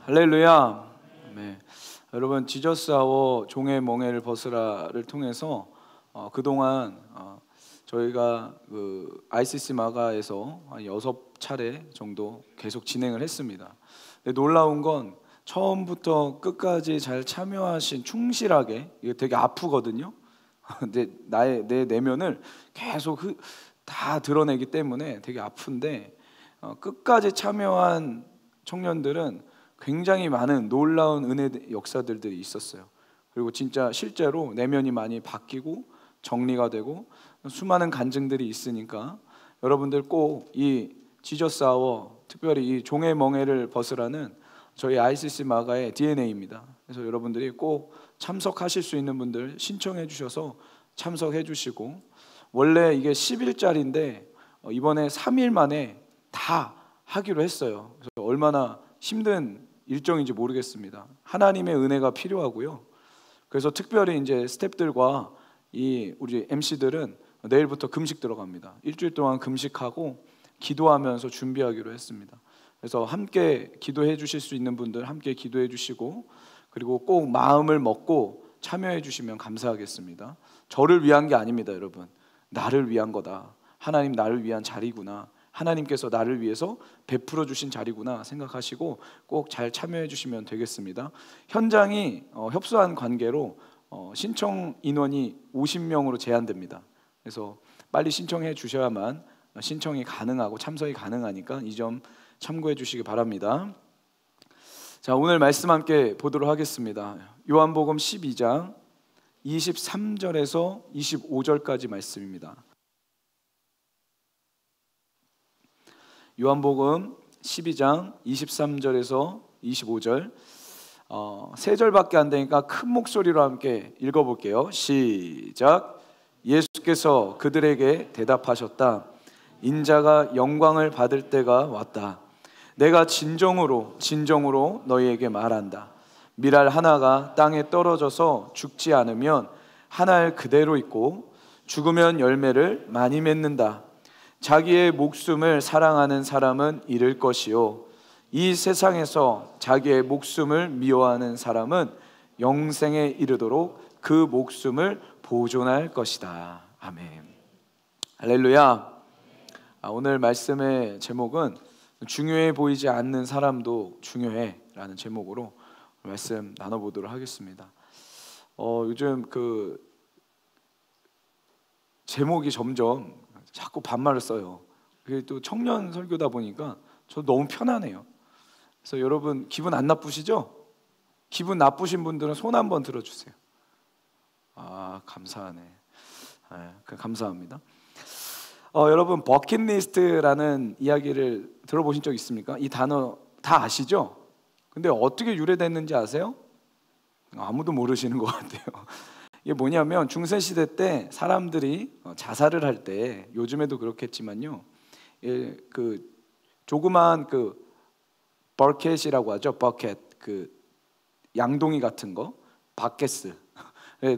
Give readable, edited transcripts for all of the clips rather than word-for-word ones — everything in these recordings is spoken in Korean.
할렐루야. 네. 여러분, 지저스 아워 종의 멍에를 벗으라를 통해서 그동안 저희가 그 ICC 마가에서 한 6차례 정도 계속 진행을 했습니다. 근데 놀라운 건 처음부터 끝까지 잘 참여하신, 충실하게, 이거 되게 아프거든요. 근데 내 내면을 계속 다 드러내기 때문에 되게 아픈데, 끝까지 참여한 청년들은 굉장히 많은 놀라운 은혜 역사들이 있었어요. 그리고 진짜 실제로 내면이 많이 바뀌고 정리가 되고 수많은 간증들이 있으니까 여러분들 꼭 이 지저스 아워, 특별히 이 종의 멍에를 벗으라는 저희 ICC 마가의 DNA입니다. 그래서 여러분들이 꼭 참석하실 수 있는 분들 신청해 주셔서 참석해 주시고, 원래 이게 10일짜리인데 이번에 3일 만에 다 하기로 했어요. 그래서 얼마나 힘든 일정인지 모르겠습니다. 하나님의 은혜가 필요하고요. 그래서 특별히 이제 스태프들과 이 우리 MC들은 내일부터 금식 들어갑니다. 일주일 동안 금식하고 기도하면서 준비하기로 했습니다. 그래서 함께 기도해 주실 수 있는 분들 함께 기도해 주시고, 그리고 꼭 마음을 먹고 참여해 주시면 감사하겠습니다. 저를 위한 게 아닙니다, 여러분. 나를 위한 거다. 하나님 나를 위한 자리구나. 하나님께서 나를 위해서 베풀어 주신 자리구나 생각하시고 꼭 잘 참여해 주시면 되겠습니다. 현장이 협소한 관계로 신청 인원이 50명으로 제한됩니다. 그래서 빨리 신청해 주셔야만 신청이 가능하고 참석이 가능하니까 이 점 참고해 주시기 바랍니다. 자, 오늘 말씀 함께 보도록 하겠습니다. 요한복음 12장 23절에서 25절까지 말씀입니다. 요한복음 12장 23절에서 25절, 3절밖에 안 되니까 큰 목소리로 함께 읽어볼게요. 시작. 예수께서 그들에게 대답하셨다. 인자가 영광을 받을 때가 왔다. 내가 진정으로 너희에게 말한다. 밀알 하나가 땅에 떨어져서 죽지 않으면 한 알 그대로 있고 죽으면 열매를 많이 맺는다. 자기의 목숨을 사랑하는 사람은 잃을 것이요, 이 세상에서 자기의 목숨을 미워하는 사람은 영생에 이르도록 그 목숨을 보존할 것이다. 아멘. 할렐루야. 오늘 말씀의 제목은 중요해 보이지 않는 사람도 중요해 라는 제목으로 말씀 나눠보도록 하겠습니다. 요즘 그 제목이 점점 자꾸 반말을 써요. 그게 또 청년 설교다 보니까 저 너무 편하네요. 그래서 여러분 기분 안 나쁘시죠? 기분 나쁘신 분들은 손 한번 들어주세요. 감사하네. 감사합니다. 여러분, 버킷리스트라는 이야기를 들어보신 적 있습니까? 이 단어 다 아시죠? 근데 어떻게 유래됐는지 아세요? 아무도 모르시는 것 같아요. 이게 뭐냐면 중세시대 때 사람들이 자살을 할 때, 요즘에도 그렇겠지만요, 그 조그만 그 버켓이라고 하죠. 버켓, 그 양동이 같은 거, 바켓스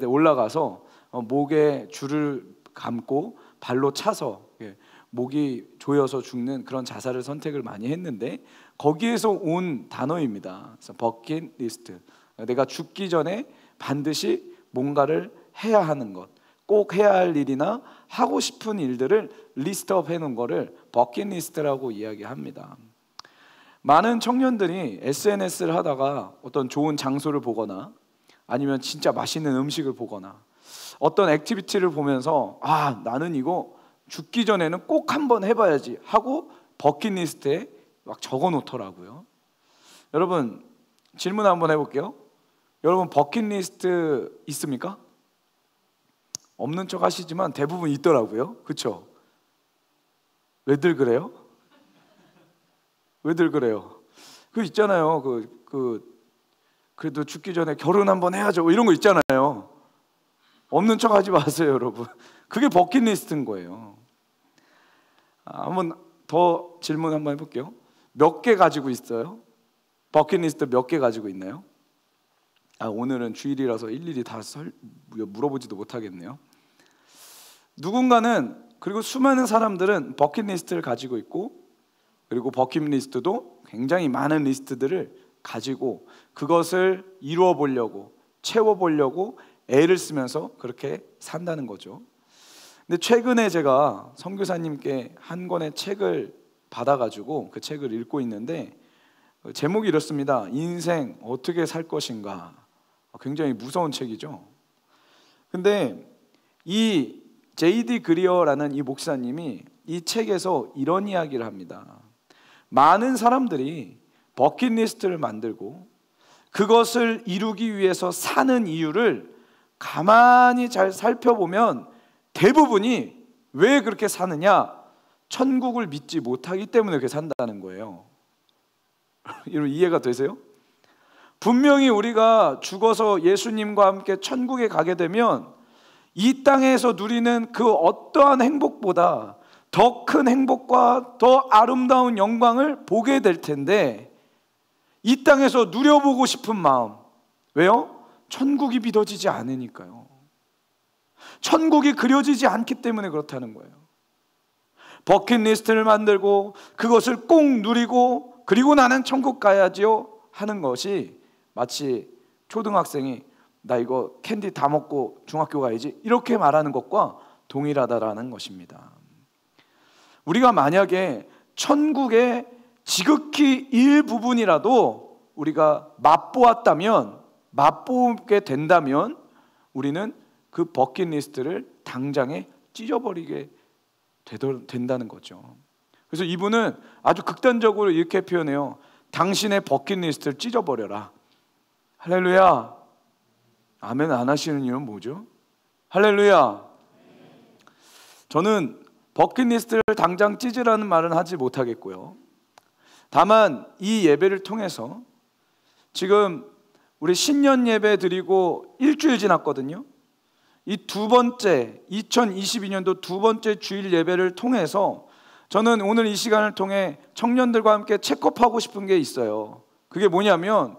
올라가서 목에 줄을 감고 발로 차서 목이 조여서 죽는 그런 자살을 선택을 많이 했는데, 거기에서 온 단어입니다. 그래서 버킷리스트, 내가 죽기 전에 반드시 뭔가를 해야 하는 것, 꼭 해야 할 일이나 하고 싶은 일들을 리스트업 해놓은 거를 버킷리스트라고 이야기합니다. 많은 청년들이 SNS를 하다가 어떤 좋은 장소를 보거나 아니면 진짜 맛있는 음식을 보거나 어떤 액티비티를 보면서 나는 이거 죽기 전에는 꼭 한번 해봐야지 하고 버킷리스트에 막 적어 놓더라고요. 여러분, 질문 한번 해볼게요. 여러분, 버킷리스트 있습니까? 없는 척 하시지만 대부분 있더라고요. 그렇죠? 왜들 그래요? 왜들 그래요? 그 있잖아요. 그래도 죽기 전에 결혼 한번 해야죠, 이런 거 있잖아요. 없는 척 하지 마세요, 여러분. 그게 버킷리스트인 거예요. 한번 더 질문 한번 해볼게요. 몇 개 가지고 있어요? 버킷리스트 몇 개 가지고 있나요? 오늘은 주일이라서 일일이 다 물어보지도 못하겠네요. 누군가는, 그리고 수많은 사람들은 버킷리스트를 가지고 있고, 그리고 버킷리스트도 굉장히 많은 리스트들을 가지고 그것을 이루어 보려고, 채워 보려고 애를 쓰면서 그렇게 산다는 거죠. 근데 최근에 제가 선교사님께 한 권의 책을 받아가지고 그 책을 읽고 있는데 제목이 이렇습니다. 인생 어떻게 살 것인가. 굉장히 무서운 책이죠. 근데 이 J.D. 그리어라는 이 목사님이 이 책에서 이런 이야기를 합니다. 많은 사람들이 버킷리스트를 만들고 그것을 이루기 위해서 사는 이유를 가만히 잘 살펴보면 대부분이 왜 그렇게 사느냐? 천국을 믿지 못하기 때문에 그렇게 산다는 거예요. 여러분 이해가 되세요? 분명히 우리가 죽어서 예수님과 함께 천국에 가게 되면 이 땅에서 누리는 그 어떠한 행복보다 더 큰 행복과 더 아름다운 영광을 보게 될 텐데 이 땅에서 누려보고 싶은 마음, 왜요? 천국이 믿어지지 않으니까요. 천국이 그려지지 않기 때문에 그렇다는 거예요. 버킷리스트를 만들고 그것을 꼭 누리고 그리고 나는 천국 가야지요 하는 것이 마치 초등학생이 나 이거 캔디 다 먹고 중학교 가야지 이렇게 말하는 것과 동일하다라는 것입니다. 우리가 만약에 천국의 지극히 일부분이라도 우리가 맛보았다면, 맛보게 된다면 우리는 그 버킷리스트를 당장에 찢어버리게 된다는 거죠. 그래서 이분은 아주 극단적으로 이렇게 표현해요. 당신의 버킷리스트를 찢어버려라. 할렐루야. 아멘 안 하시는 이유는 뭐죠? 할렐루야. 저는 버킷리스트를 당장 찢으라는 말은 하지 못하겠고요. 다만 이 예배를 통해서 지금 우리 신년 예배 드리고 일주일 지났거든요. 이 두 번째 2022년도 두 번째 주일 예배를 통해서 저는 오늘 이 시간을 통해 청년들과 함께 체크업하고 싶은 게 있어요. 그게 뭐냐면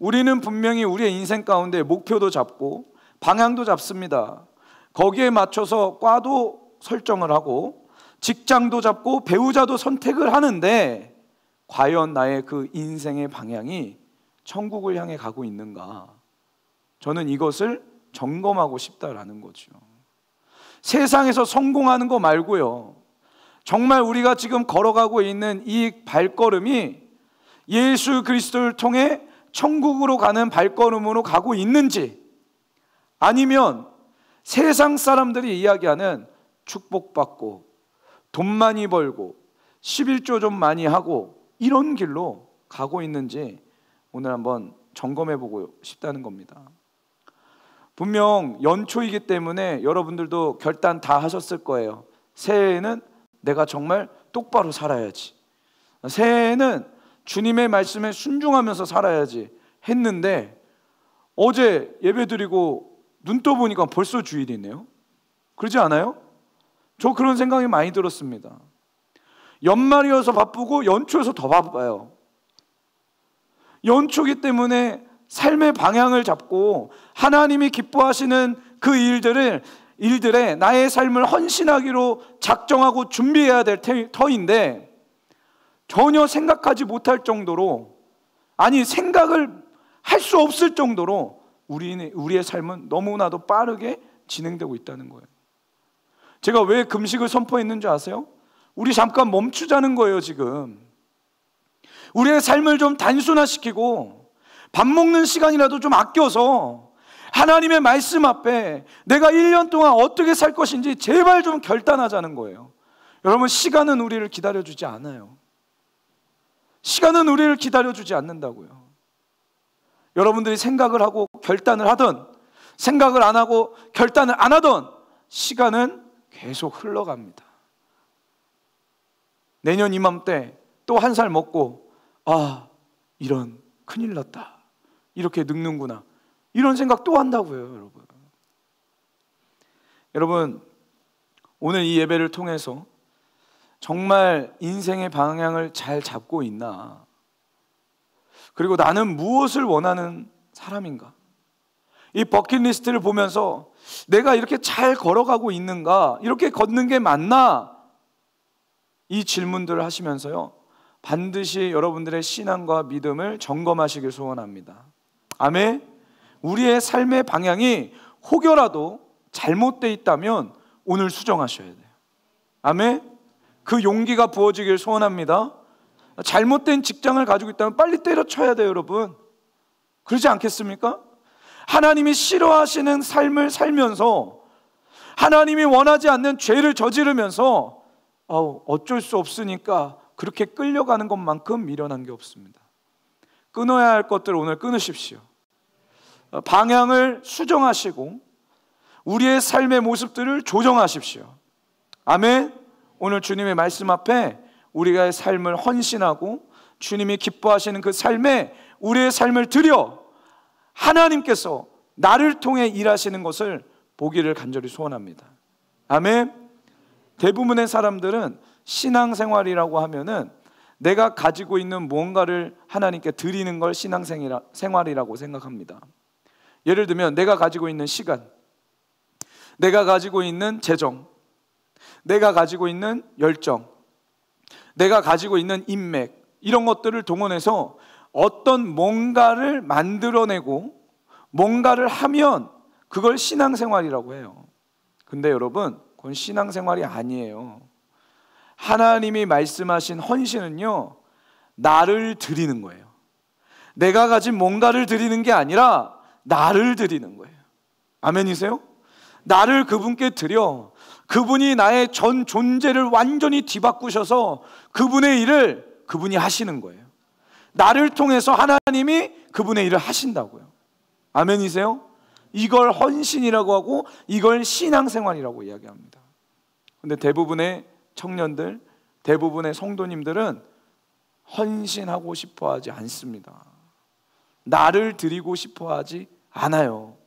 우리는 분명히 우리의 인생 가운데 목표도 잡고 방향도 잡습니다. 거기에 맞춰서 과도 설정을 하고 직장도 잡고 배우자도 선택을 하는데 과연 나의 그 인생의 방향이 천국을 향해 가고 있는가? 저는 이것을 점검하고 싶다라는 거죠. 세상에서 성공하는 거 말고요, 정말 우리가 지금 걸어가고 있는 이 발걸음이 예수 그리스도를 통해 천국으로 가는 발걸음으로 가고 있는지, 아니면 세상 사람들이 이야기하는 축복받고 돈 많이 벌고 11조 좀 많이 하고 이런 길로 가고 있는지 오늘 한번 점검해보고 싶다는 겁니다. 분명 연초이기 때문에 여러분들도 결단 다 하셨을 거예요. 새해에는 내가 정말 똑바로 살아야지, 새해에는 주님의 말씀에 순종하면서 살아야지 했는데 어제 예배드리고 눈 떠보니까 벌써 주일이네요. 그러지 않아요? 저 그런 생각이 많이 들었습니다. 연말이어서 바쁘고 연초여서 더 바빠요. 연초기 때문에 삶의 방향을 잡고 하나님이 기뻐하시는 그 일들에 나의 삶을 헌신하기로 작정하고 준비해야 될 터인데 전혀 생각하지 못할 정도로, 아니 생각을 할 수 없을 정도로 우리의 삶은 너무나도 빠르게 진행되고 있다는 거예요. 제가 왜 금식을 선포했는 줄 아세요? 우리 잠깐 멈추자는 거예요. 지금 우리의 삶을 좀 단순화시키고 밥 먹는 시간이라도 좀 아껴서 하나님의 말씀 앞에 내가 1년 동안 어떻게 살 것인지 제발 좀 결단하자는 거예요. 여러분, 시간은 우리를 기다려주지 않아요. 시간은 우리를 기다려주지 않는다고요. 여러분들이 생각을 하고 결단을 하던, 생각을 안 하고 결단을 안 하던 시간은 계속 흘러갑니다. 내년 이맘때 또 한 살 먹고 아, 이런 큰일 났다, 이렇게 늙는구나, 이런 생각 또 한다고요. 여러분 오늘 이 예배를 통해서 정말 인생의 방향을 잘 잡고 있나? 그리고 나는 무엇을 원하는 사람인가? 이 버킷리스트를 보면서 내가 이렇게 잘 걸어가고 있는가? 이렇게 걷는 게 맞나? 이 질문들을 하시면서요, 반드시 여러분들의 신앙과 믿음을 점검하시길 소원합니다. 아멘. 우리의 삶의 방향이 혹여라도 잘못되어 있다면 오늘 수정하셔야 돼요. 아멘. 그 용기가 부어지길 소원합니다. 잘못된 직장을 가지고 있다면 빨리 때려쳐야 돼요, 여러분. 그러지 않겠습니까? 하나님이 싫어하시는 삶을 살면서 하나님이 원하지 않는 죄를 저지르면서 어쩔 수 없으니까 그렇게 끌려가는 것만큼 미련한 게 없습니다. 끊어야 할 것들을 오늘 끊으십시오. 방향을 수정하시고 우리의 삶의 모습들을 조정하십시오. 아멘. 오늘 주님의 말씀 앞에 우리가 삶을 헌신하고 주님이 기뻐하시는 그 삶에 우리의 삶을 드려 하나님께서 나를 통해 일하시는 것을 보기를 간절히 소원합니다. 아멘. 대부분의 사람들은 신앙생활이라고 하면은 내가 가지고 있는 무언가를 하나님께 드리는 걸 신앙생활이라고 생각합니다. 예를 들면 내가 가지고 있는 시간, 내가 가지고 있는 재정, 내가 가지고 있는 열정, 내가 가지고 있는 인맥, 이런 것들을 동원해서 어떤 뭔가를 만들어내고 뭔가를 하면 그걸 신앙생활이라고 해요. 근데 여러분, 그건 신앙생활이 아니에요. 하나님이 말씀하신 헌신은요, 나를 드리는 거예요. 내가 가진 뭔가를 드리는 게 아니라 나를 드리는 거예요. 아멘이세요? 나를 그분께 드려 그분이 나의 전 존재를 완전히 뒤바꾸셔서 그분의 일을 그분이 하시는 거예요. 나를 통해서 하나님이 그분의 일을 하신다고요. 아멘이세요? 이걸 헌신이라고 하고 이걸 신앙생활이라고 이야기합니다. 근데 대부분의 청년들, 대부분의 성도님들은 헌신하고 싶어 하지 않습니다. 나를 드리고 싶어 하지 않아요.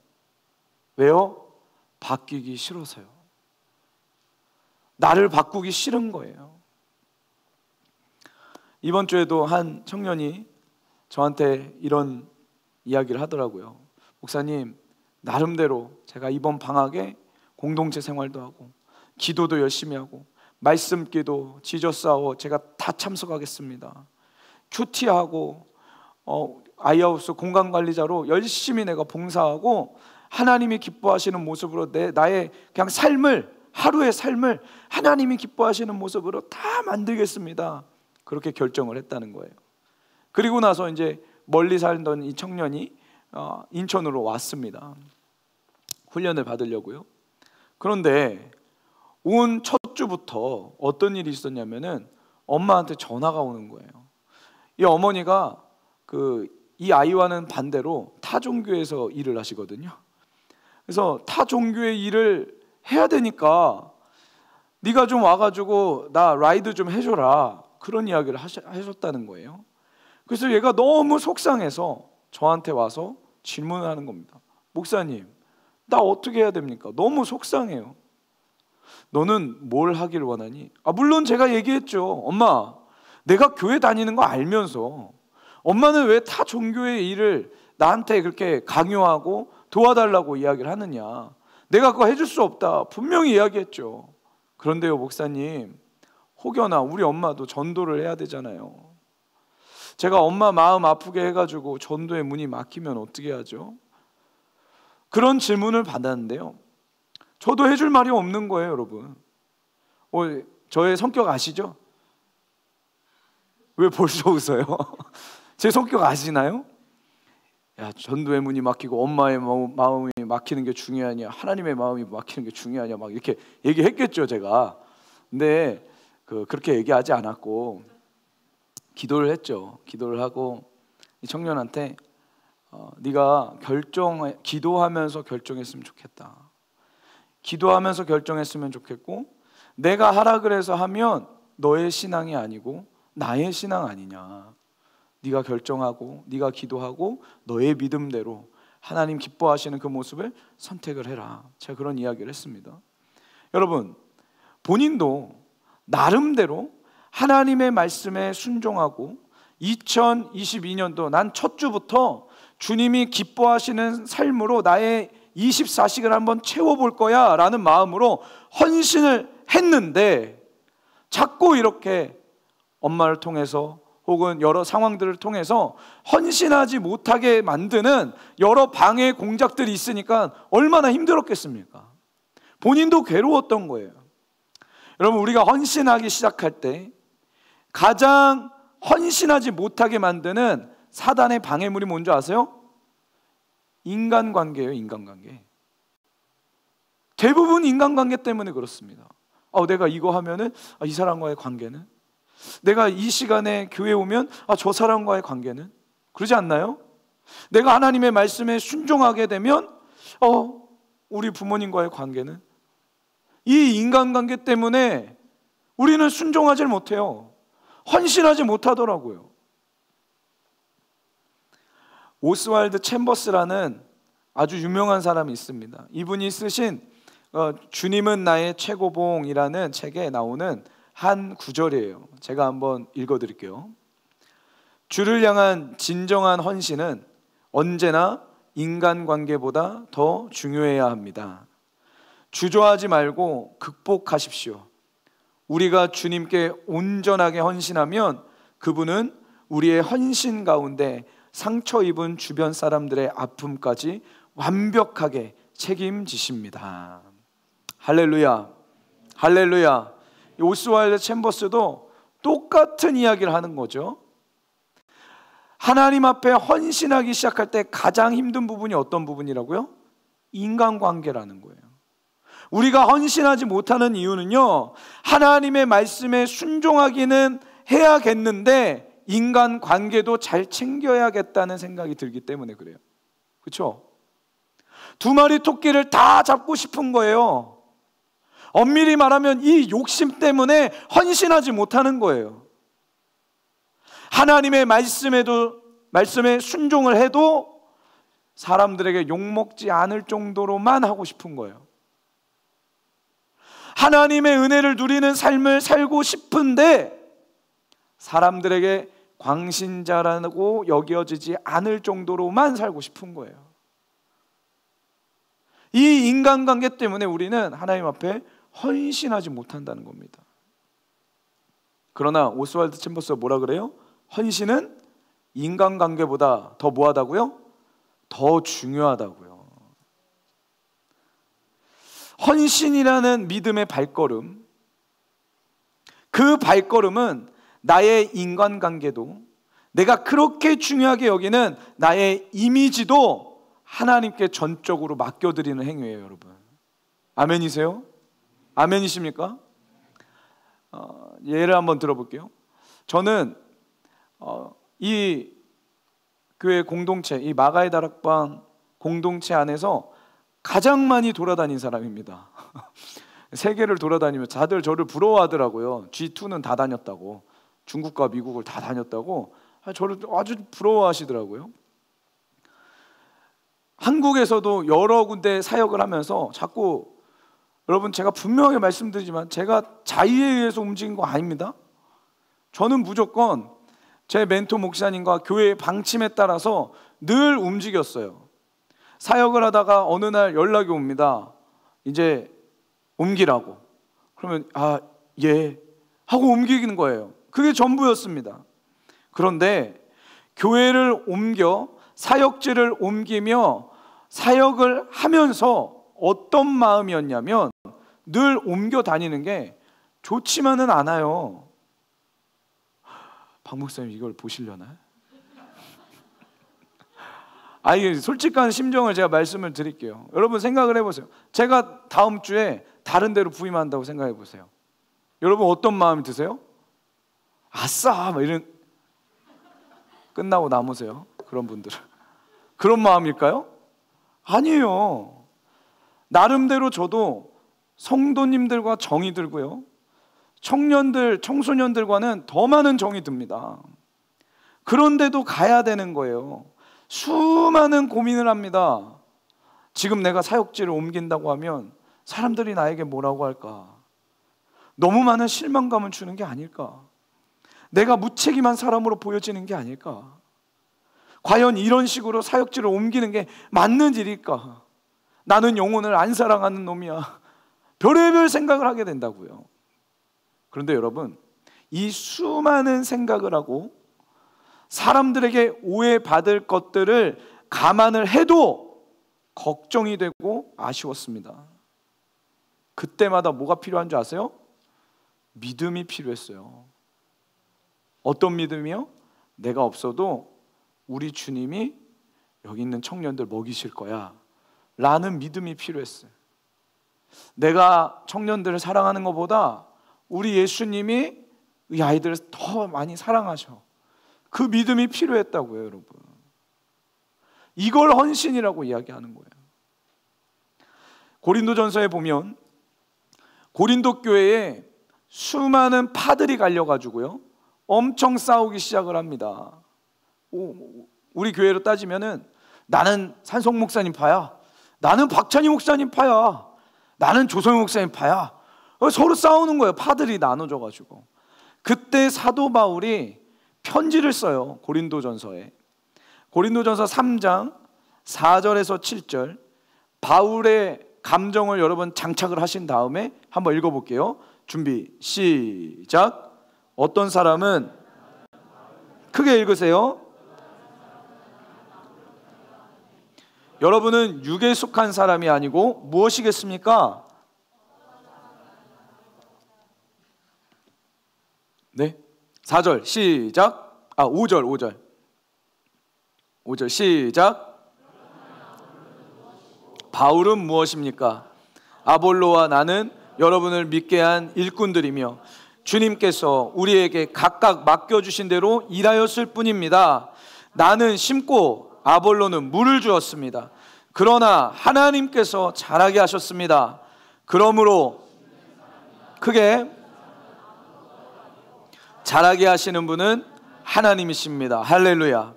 왜요? 바뀌기 싫어서요. 나를 바꾸기 싫은 거예요. 이번 주에도 한 청년이 저한테 이런 이야기를 하더라고요. 목사님, 나름대로 제가 이번 방학에 공동체 생활도 하고 기도도 열심히 하고 말씀 기도, 지저스아워 제가 다 참석하겠습니다. 큐티하고 아이하우스 공간관리자로 열심히 내가 봉사하고 하나님이 기뻐하시는 모습으로 나의 그냥 삶을, 하루의 삶을 하나님이 기뻐하시는 모습으로 다 만들겠습니다. 그렇게 결정을 했다는 거예요. 그리고 나서 이제 멀리 살던 이 청년이 인천으로 왔습니다. 훈련을 받으려고요. 그런데 온 첫 주부터 어떤 일이 있었냐면은 엄마한테 전화가 오는 거예요. 이 어머니가 이 아이와는 반대로 타 종교에서 일을 하시거든요. 그래서 타 종교의 일을 해야 되니까 네가 좀 와가지고 나 라이드 좀 해줘라, 그런 이야기를 하셨다는 거예요. 그래서 얘가 너무 속상해서 저한테 와서 질문을 하는 겁니다. 목사님, 나 어떻게 해야 됩니까? 너무 속상해요. 너는 뭘 하길 원하니? 물론 제가 얘기했죠. 엄마, 내가 교회 다니는 거 알면서 엄마는 왜 타 종교의 일을 나한테 그렇게 강요하고 도와달라고 이야기를 하느냐, 내가 그거 해줄 수 없다 분명히 이야기했죠. 그런데요 목사님, 혹여나 우리 엄마도 전도를 해야 되잖아요. 제가 엄마 마음 아프게 해가지고 전도의 문이 막히면 어떻게 하죠? 그런 질문을 받았는데요, 저도 해줄 말이 없는 거예요. 여러분, 저의 성격 아시죠? 왜 벌써 웃어요? 제 성격 아시나요? 야, 전도의 문이 막히고 엄마의 마음이 막히는 게 중요하냐, 하나님의 마음이 막히는 게 중요하냐, 막 이렇게 얘기했겠죠 제가. 근데 그렇게 얘기하지 않았고 기도를 했죠. 기도를 하고 이 청년한테 네가 기도하면서 결정했으면 좋겠다. 기도하면서 결정했으면 좋겠고, 내가 하라 그래서 하면 너의 신앙이 아니고 나의 신앙 아니냐. 네가 결정하고 네가 기도하고 너의 믿음대로 하나님 기뻐하시는 그 모습을 선택을 해라. 제가 그런 이야기를 했습니다. 여러분, 본인도 나름대로 하나님의 말씀에 순종하고 2022년도 난 첫 주부터 주님이 기뻐하시는 삶으로 나의 24시간을 한번 채워볼 거야 라는 마음으로 헌신을 했는데 자꾸 이렇게 엄마를 통해서 혹은 여러 상황들을 통해서 헌신하지 못하게 만드는 여러 방해 공작들이 있으니까 얼마나 힘들었겠습니까? 본인도 괴로웠던 거예요. 여러분, 우리가 헌신하기 시작할 때 가장 헌신하지 못하게 만드는 사단의 방해물이 뭔지 아세요? 인간관계예요. 인간관계. 대부분 인간관계 때문에 그렇습니다. 내가 이거 하면은 이 사람과의 관계는, 내가 이 시간에 교회 오면 저 사람과의 관계는, 그러지 않나요? 내가 하나님의 말씀에 순종하게 되면 우리 부모님과의 관계는, 이 인간관계 때문에 우리는 순종하지 못해요. 헌신하지 못하더라고요. 오스왈드 챔버스라는 아주 유명한 사람이 있습니다. 이분이 쓰신 주님은 나의 최고봉이라는 책에 나오는 한 구절이에요. 제가 한번 읽어드릴게요. 주를 향한 진정한 헌신은 언제나 인간관계보다 더 중요해야 합니다. 주저하지 말고 극복하십시오. 우리가 주님께 온전하게 헌신하면 그분은 우리의 헌신 가운데 상처 입은 주변 사람들의 아픔까지 완벽하게 책임지십니다. 할렐루야, 할렐루야. 오스왈드 챔버스도 똑같은 이야기를 하는 거죠. 하나님 앞에 헌신하기 시작할 때 가장 힘든 부분이 어떤 부분이라고요? 인간관계라는 거예요. 우리가 헌신하지 못하는 이유는요, 하나님의 말씀에 순종하기는 해야겠는데 인간관계도 잘 챙겨야겠다는 생각이 들기 때문에 그래요. 그렇죠? 두 마리 토끼를 다 잡고 싶은 거예요. 엄밀히 말하면 이 욕심 때문에 헌신하지 못하는 거예요. 하나님의 말씀에 순종을 해도 사람들에게 욕먹지 않을 정도로만 하고 싶은 거예요. 하나님의 은혜를 누리는 삶을 살고 싶은데 사람들에게 광신자라고 여겨지지 않을 정도로만 살고 싶은 거예요. 이 인간관계 때문에 우리는 하나님 앞에 헌신하지 못한다는 겁니다. 그러나 오스왈드 챔버스가 뭐라 그래요? 헌신은 인간관계보다 더 뭐하다고요? 더 중요하다고요. 헌신이라는 믿음의 발걸음, 그 발걸음은 나의 인간관계도, 내가 그렇게 중요하게 여기는 나의 이미지도 하나님께 전적으로 맡겨드리는 행위예요, 여러분. 아멘이세요? 아멘이십니까? 예를 한번 들어볼게요. 저는 이 교회 공동체, 이 마가의 다락방 공동체 안에서 가장 많이 돌아다닌 사람입니다. 세계를 돌아다니며 다들 저를 부러워하더라고요. G2는 다 다녔다고, 중국과 미국을 다 다녔다고 저를 아주 부러워하시더라고요. 한국에서도 여러 군데 사역을 하면서 자꾸, 여러분 제가 분명하게 말씀드리지만 제가 자의에 의해서 움직인 거 아닙니다. 저는 무조건 제 멘토 목사님과 교회의 방침에 따라서 늘 움직였어요. 사역을 하다가 어느 날 연락이 옵니다. 이제 옮기라고. 그러면 예 하고 옮기는 거예요. 그게 전부였습니다. 그런데 교회를 옮겨 사역지를 옮기며 사역을 하면서 어떤 마음이었냐면 늘 옮겨 다니는 게 좋지만은 않아요. 박 목사님 이걸 보시려나요? 솔직한 심정을 제가 말씀을 드릴게요. 여러분 생각을 해보세요. 제가 다음 주에 다른 데로 부임한다고 생각해 보세요. 여러분 어떤 마음이 드세요? 아싸! 막 이런, 끝나고 남으세요. 그런 분들은. 그런 마음일까요? 아니에요. 나름대로 저도 성도님들과 정이 들고요, 청년들, 청소년들과는 더 많은 정이 듭니다. 그런데도 가야 되는 거예요. 수많은 고민을 합니다. 지금 내가 사역지를 옮긴다고 하면 사람들이 나에게 뭐라고 할까? 너무 많은 실망감을 주는 게 아닐까? 내가 무책임한 사람으로 보여지는 게 아닐까? 과연 이런 식으로 사역지를 옮기는 게 맞는 일일까? 나는 영혼을 안 사랑하는 놈이야. 별의별 생각을 하게 된다고요. 그런데 여러분, 이 수많은 생각을 하고 사람들에게 오해받을 것들을 감안을 해도 걱정이 되고 아쉬웠습니다. 그때마다 뭐가 필요한 줄 아세요? 믿음이 필요했어요. 어떤 믿음이요? 내가 없어도 우리 주님이 여기 있는 청년들 먹이실 거야 라는 믿음이 필요했어요. 내가 청년들을 사랑하는 것보다 우리 예수님이 이 아이들을 더 많이 사랑하셔. 그 믿음이 필요했다고요, 여러분. 이걸 헌신이라고 이야기하는 거예요. 고린도전서에 보면 고린도 교회에 수많은 파들이 갈려가지고요 엄청 싸우기 시작을 합니다. 우리 교회로 따지면은 나는 산성 목사님 파야, 나는 박찬희 목사님 파야, 나는 조성희 목사님 파야. 서로 싸우는 거예요. 파들이 나눠져가지고. 그때 사도 바울이 편지를 써요. 고린도전서에. 고린도전서 3장 4절에서 7절 바울의 감정을 여러분 장착을 하신 다음에 한번 읽어볼게요. 준비 시작. 어떤 사람은, 크게 읽으세요. 여러분은 육에 속한 사람이 아니고 무엇이겠습니까? 네, 4절 시작. 5절 시작. 바울은 무엇입니까? 아볼로와 나는 여러분을 믿게 한 일꾼들이며 주님께서 우리에게 각각 맡겨주신 대로 일하였을 뿐입니다. 나는 심고 아볼로는 물을 주었습니다. 그러나 하나님께서 자라게 하셨습니다. 그러므로 크게 자라게 하시는 분은 하나님이십니다. 할렐루야,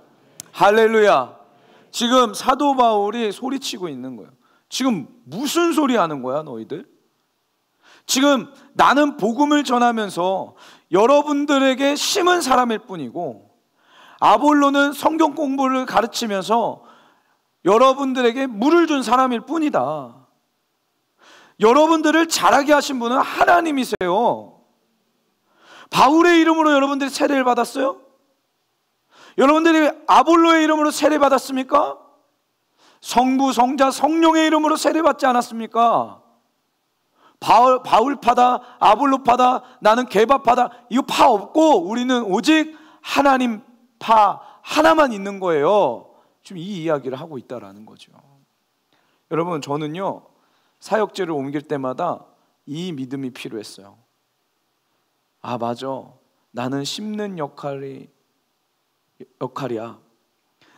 할렐루야. 지금 사도 바울이 소리치고 있는 거예요. 지금 무슨 소리 하는 거야 너희들? 지금 나는 복음을 전하면서 여러분들에게 심은 사람일 뿐이고 아볼로는 성경 공부를 가르치면서 여러분들에게 물을 준 사람일 뿐이다. 여러분들을 자라게 하신 분은 하나님이세요. 바울의 이름으로 여러분들이 세례를 받았어요? 여러분들이 아볼로의 이름으로 세례 받았습니까? 성부, 성자, 성령의 이름으로 세례 받지 않았습니까? 바울 파다, 아볼로 파다, 나는 게바 파다, 이거 파 없고 우리는 오직 하나님 파 하나만 있는 거예요. 지금 이 이야기를 하고 있다라는 거죠. 여러분, 저는요 사역지를 옮길 때마다 이 믿음이 필요했어요. 아, 맞아, 나는 심는 역할이야.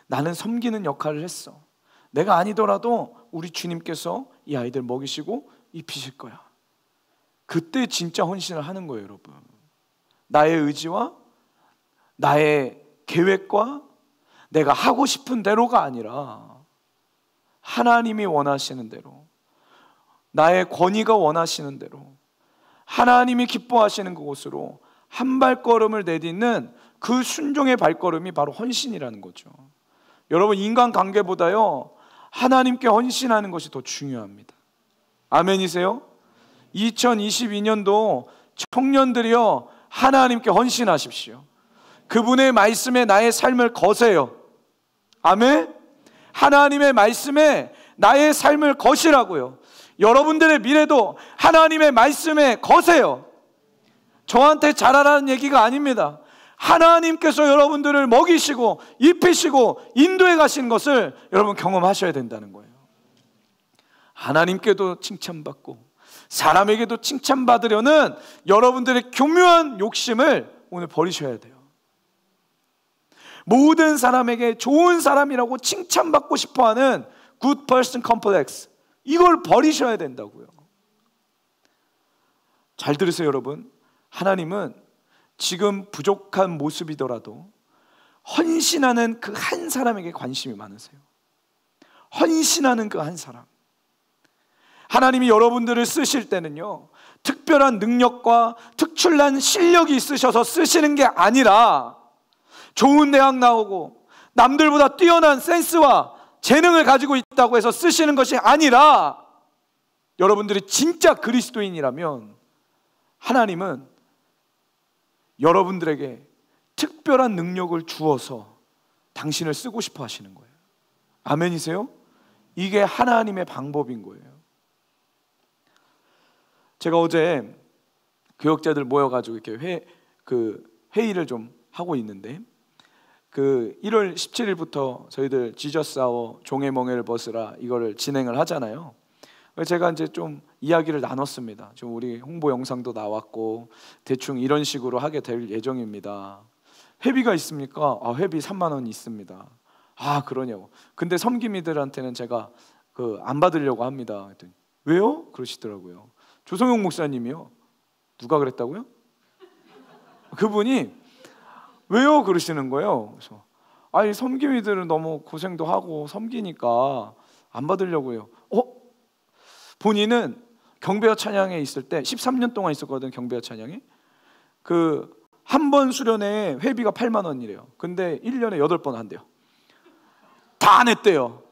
나는 섬기는 역할을 했어. 내가 아니더라도 우리 주님께서 이 아이들 먹이시고 입히실 거야. 그때 진짜 헌신을 하는 거예요, 여러분. 나의 의지와 나의 계획과 내가 하고 싶은 대로가 아니라 하나님이 원하시는 대로, 나의 권위가 원하시는 대로, 하나님이 기뻐하시는 그곳으로 한 발걸음을 내딛는 그 순종의 발걸음이 바로 헌신이라는 거죠. 여러분, 인간관계보다요 하나님께 헌신하는 것이 더 중요합니다. 아멘이세요? 2022년도 청년들이요 하나님께 헌신하십시오. 그분의 말씀에 나의 삶을 거세요. 아멘? 하나님의 말씀에 나의 삶을 거시라고요. 여러분들의 미래도 하나님의 말씀에 거세요. 저한테 잘하라는 얘기가 아닙니다. 하나님께서 여러분들을 먹이시고 입히시고 인도해 가신 것을 여러분 경험하셔야 된다는 거예요. 하나님께도 칭찬받고 사람에게도 칭찬받으려는 여러분들의 교묘한 욕심을 오늘 버리셔야 돼요. 모든 사람에게 좋은 사람이라고 칭찬받고 싶어하는 good person complex, 이걸 버리셔야 된다고요. 잘 들으세요, 여러분. 하나님은 지금 부족한 모습이더라도 헌신하는 그 한 사람에게 관심이 많으세요. 헌신하는 그 한 사람. 하나님이 여러분들을 쓰실 때는요 특별한 능력과 특출난 실력이 있으셔서 쓰시는 게 아니라 좋은 대학 나오고 남들보다 뛰어난 센스와 재능을 가지고 있다고 해서 쓰시는 것이 아니라 여러분들이 진짜 그리스도인이라면 하나님은 여러분들에게 특별한 능력을 주어서 당신을 쓰고 싶어 하시는 거예요. 아멘이세요? 이게 하나님의 방법인 거예요. 제가 어제 교역자들 모여가지고 이렇게 회의를 좀 하고 있는데, 1월 17일부터 저희들 지저스 아워 종의 멍에를 벗으라 이거를 진행을 하잖아요. 제가 이제 좀 이야기를 나눴습니다. 좀 우리 홍보 영상도 나왔고 대충 이런 식으로 하게 될 예정입니다. 회비가 있습니까? 회비 3만 원 있습니다. 그러냐고. 근데 섬김이들한테는 제가 안 받으려고 합니다. 그랬더니 왜요? 그러시더라고요. 조성용 목사님이요. 누가 그랬다고요? 그분이 왜요? 그러시는 거예요. 그래서 섬김이들은 너무 고생도 하고 섬기니까 안 받으려고요. 본인은 경배와 찬양에 있을 때 13년 동안 있었거든. 경배와 찬양에 한 번 수련회 회비가 8만 원이래요. 근데 1년에 8번 한대요. 다 냈대요.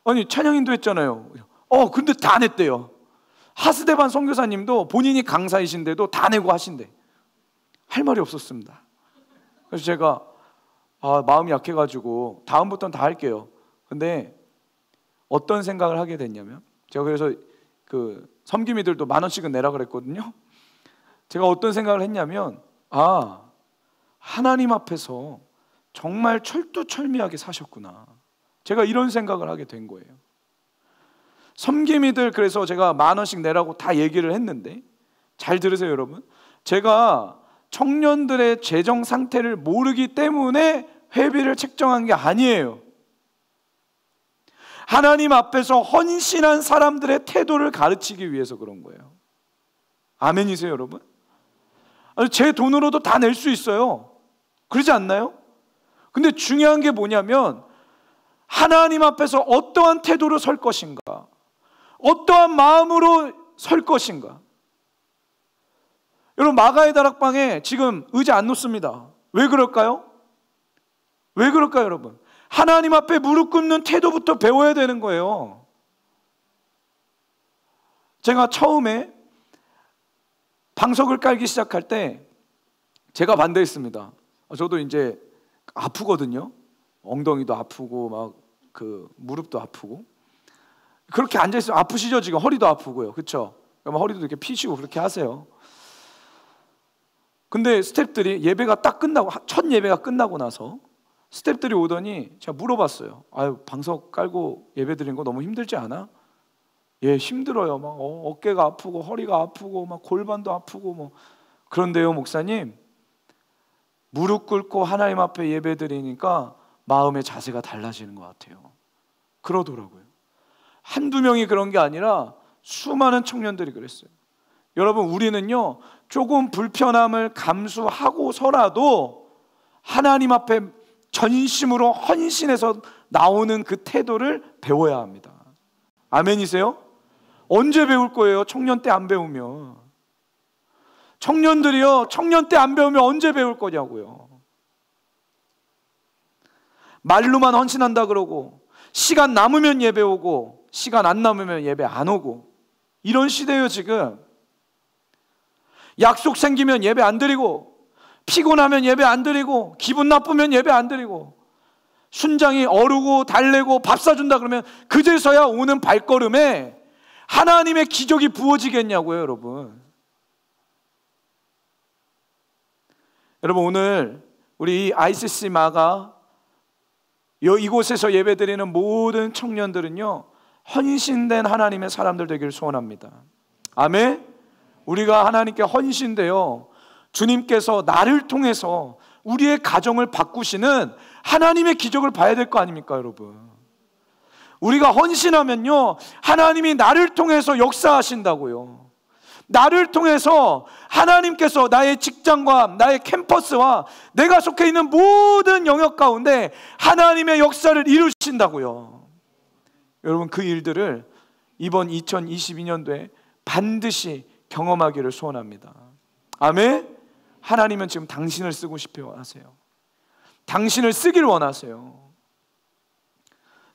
아니 찬양인도 했잖아요. 근데 다 냈대요. 하스데반 선교사님도 본인이 강사이신데도 다 내고 하신대. 할 말이 없었습니다. 그래서 제가 마음이 약해가지고 다음부터는 다 할게요. 근데 어떤 생각을 하게 됐냐면, 제가 그래서 섬김이들도 10,000원씩은 내라 그랬거든요. 제가 어떤 생각을 했냐면, 하나님 앞에서 정말 철두철미하게 사셨구나. 제가 이런 생각을 하게 된 거예요. 섬김이들 그래서 제가 10,000원씩 내라고 다 얘기를 했는데, 잘 들으세요 여러분. 제가 청년들의 재정 상태를 모르기 때문에 회비를 책정한 게 아니에요. 하나님 앞에서 헌신한 사람들의 태도를 가르치기 위해서 그런 거예요. 아멘이세요 여러분? 제 돈으로도 다 낼 수 있어요. 그러지 않나요? 근데 중요한 게 뭐냐면, 하나님 앞에서 어떠한 태도로 설 것인가, 어떠한 마음으로 설 것인가. 여러분, 마가의 다락방에 지금 의자 안 놓습니다. 왜 그럴까요? 왜 그럴까요 여러분? 하나님 앞에 무릎 꿇는 태도부터 배워야 되는 거예요. 제가 처음에 방석을 깔기 시작할 때 제가 반대했습니다. 저도 이제 아프거든요. 엉덩이도 아프고 막 무릎도 아프고. 그렇게 앉아있으면 아프시죠? 지금 허리도 아프고요. 그렇죠? 허리도 이렇게 피시고 그렇게 하세요. 근데 스태프들이 예배가 딱 끝나고, 첫 예배가 끝나고 나서 스태프들이 오더니 제가 물어봤어요. 방석 깔고 예배 드리는 거 너무 힘들지 않아? 예, 힘들어요. 막 어깨가 아프고 허리가 아프고 막 골반도 아프고 그런데요 목사님, 무릎 꿇고 하나님 앞에 예배 드리니까 마음의 자세가 달라지는 것 같아요. 그러더라고요. 한두 명이 그런 게 아니라 수많은 청년들이 그랬어요. 여러분, 우리는요 조금 불편함을 감수하고서라도 하나님 앞에 전심으로 헌신해서 나오는 그 태도를 배워야 합니다. 아멘이세요? 언제 배울 거예요? 청년 때 안 배우면. 청년들이요, 청년 때 안 배우면 언제 배울 거냐고요. 말로만 헌신한다 그러고, 시간 남으면 예배 오고 시간 안 남으면 예배 안 오고, 이런 시대예요 지금. 약속 생기면 예배 안 드리고, 피곤하면 예배 안 드리고, 기분 나쁘면 예배 안 드리고, 순장이 어르고 달래고 밥 사준다 그러면 그제서야 오는 발걸음에 하나님의 기적이 부어지겠냐고요 여러분. 여러분, 오늘 우리 ICC 마가 이곳에서 예배드리는 모든 청년들은요 헌신된 하나님의 사람들 되기를 소원합니다. 아멘. 우리가 하나님께 헌신되어 주님께서 나를 통해서 우리의 가정을 바꾸시는 하나님의 기적을 봐야 될 거 아닙니까 여러분. 우리가 헌신하면요 하나님이 나를 통해서 역사하신다고요. 나를 통해서 하나님께서 나의 직장과 나의 캠퍼스와 내가 속해 있는 모든 영역 가운데 하나님의 역사를 이루신다고요. 여러분, 그 일들을 이번 2022년도에 반드시 경험하기를 소원합니다. 아멘. 하나님은 지금 당신을 쓰고 싶어 하세요. 당신을 쓰길 원하세요.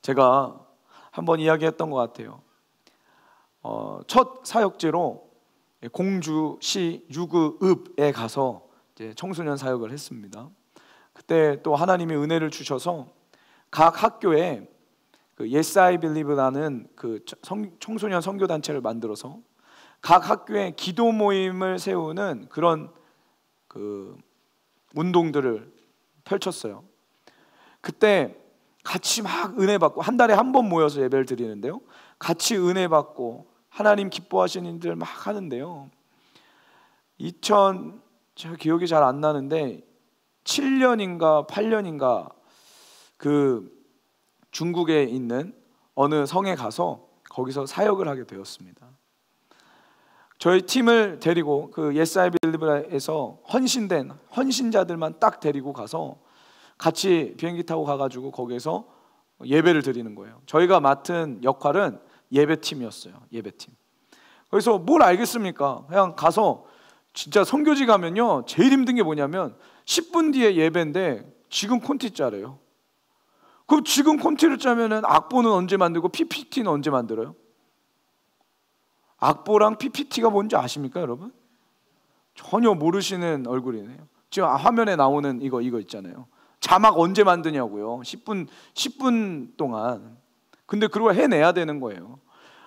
제가 한번 이야기했던 것 같아요. 첫 사역제로 공주시 유그읍에 가서 이제 청소년 사역을 했습니다. 그때 또 하나님이 은혜를 주셔서 각 학교에 그 Yes I Believe라는 그 청소년 선교 단체를 만들어서 각 학교에 기도 모임을 세우는 그런 그 운동들을 펼쳤어요. 그때 같이 막 은혜 받고, 한 달에 한 번 모여서 예배를 드리는데요, 같이 은혜 받고 하나님 기뻐하시는 일들 막 하는데요, 제가 기억이 잘 안 나는데 7년인가 8년인가 그 중국에 있는 어느 성에 가서 거기서 사역을 하게 되었습니다. 저희 팀을 데리고 그 Yes I Believe에서 헌신된 헌신자들만 딱 데리고 가서 같이 비행기 타고 가가지고 거기에서 예배를 드리는 거예요. 저희가 맡은 역할은 예배팀이었어요. 예배팀. 그래서 뭘 알겠습니까? 그냥 가서, 진짜 선교지 가면요 제일 힘든 게 뭐냐면 10분 뒤에 예배인데 지금 콘티 짜래요. 그럼 지금 콘티를 짜면은 악보는 언제 만들고 PPT는 언제 만들어요? 악보랑 PPT가 뭔지 아십니까, 여러분? 전혀 모르시는 얼굴이네요. 지금 화면에 나오는 이거 있잖아요. 자막 언제 만드냐고요. 10분 동안. 근데 그걸 해내야 되는 거예요.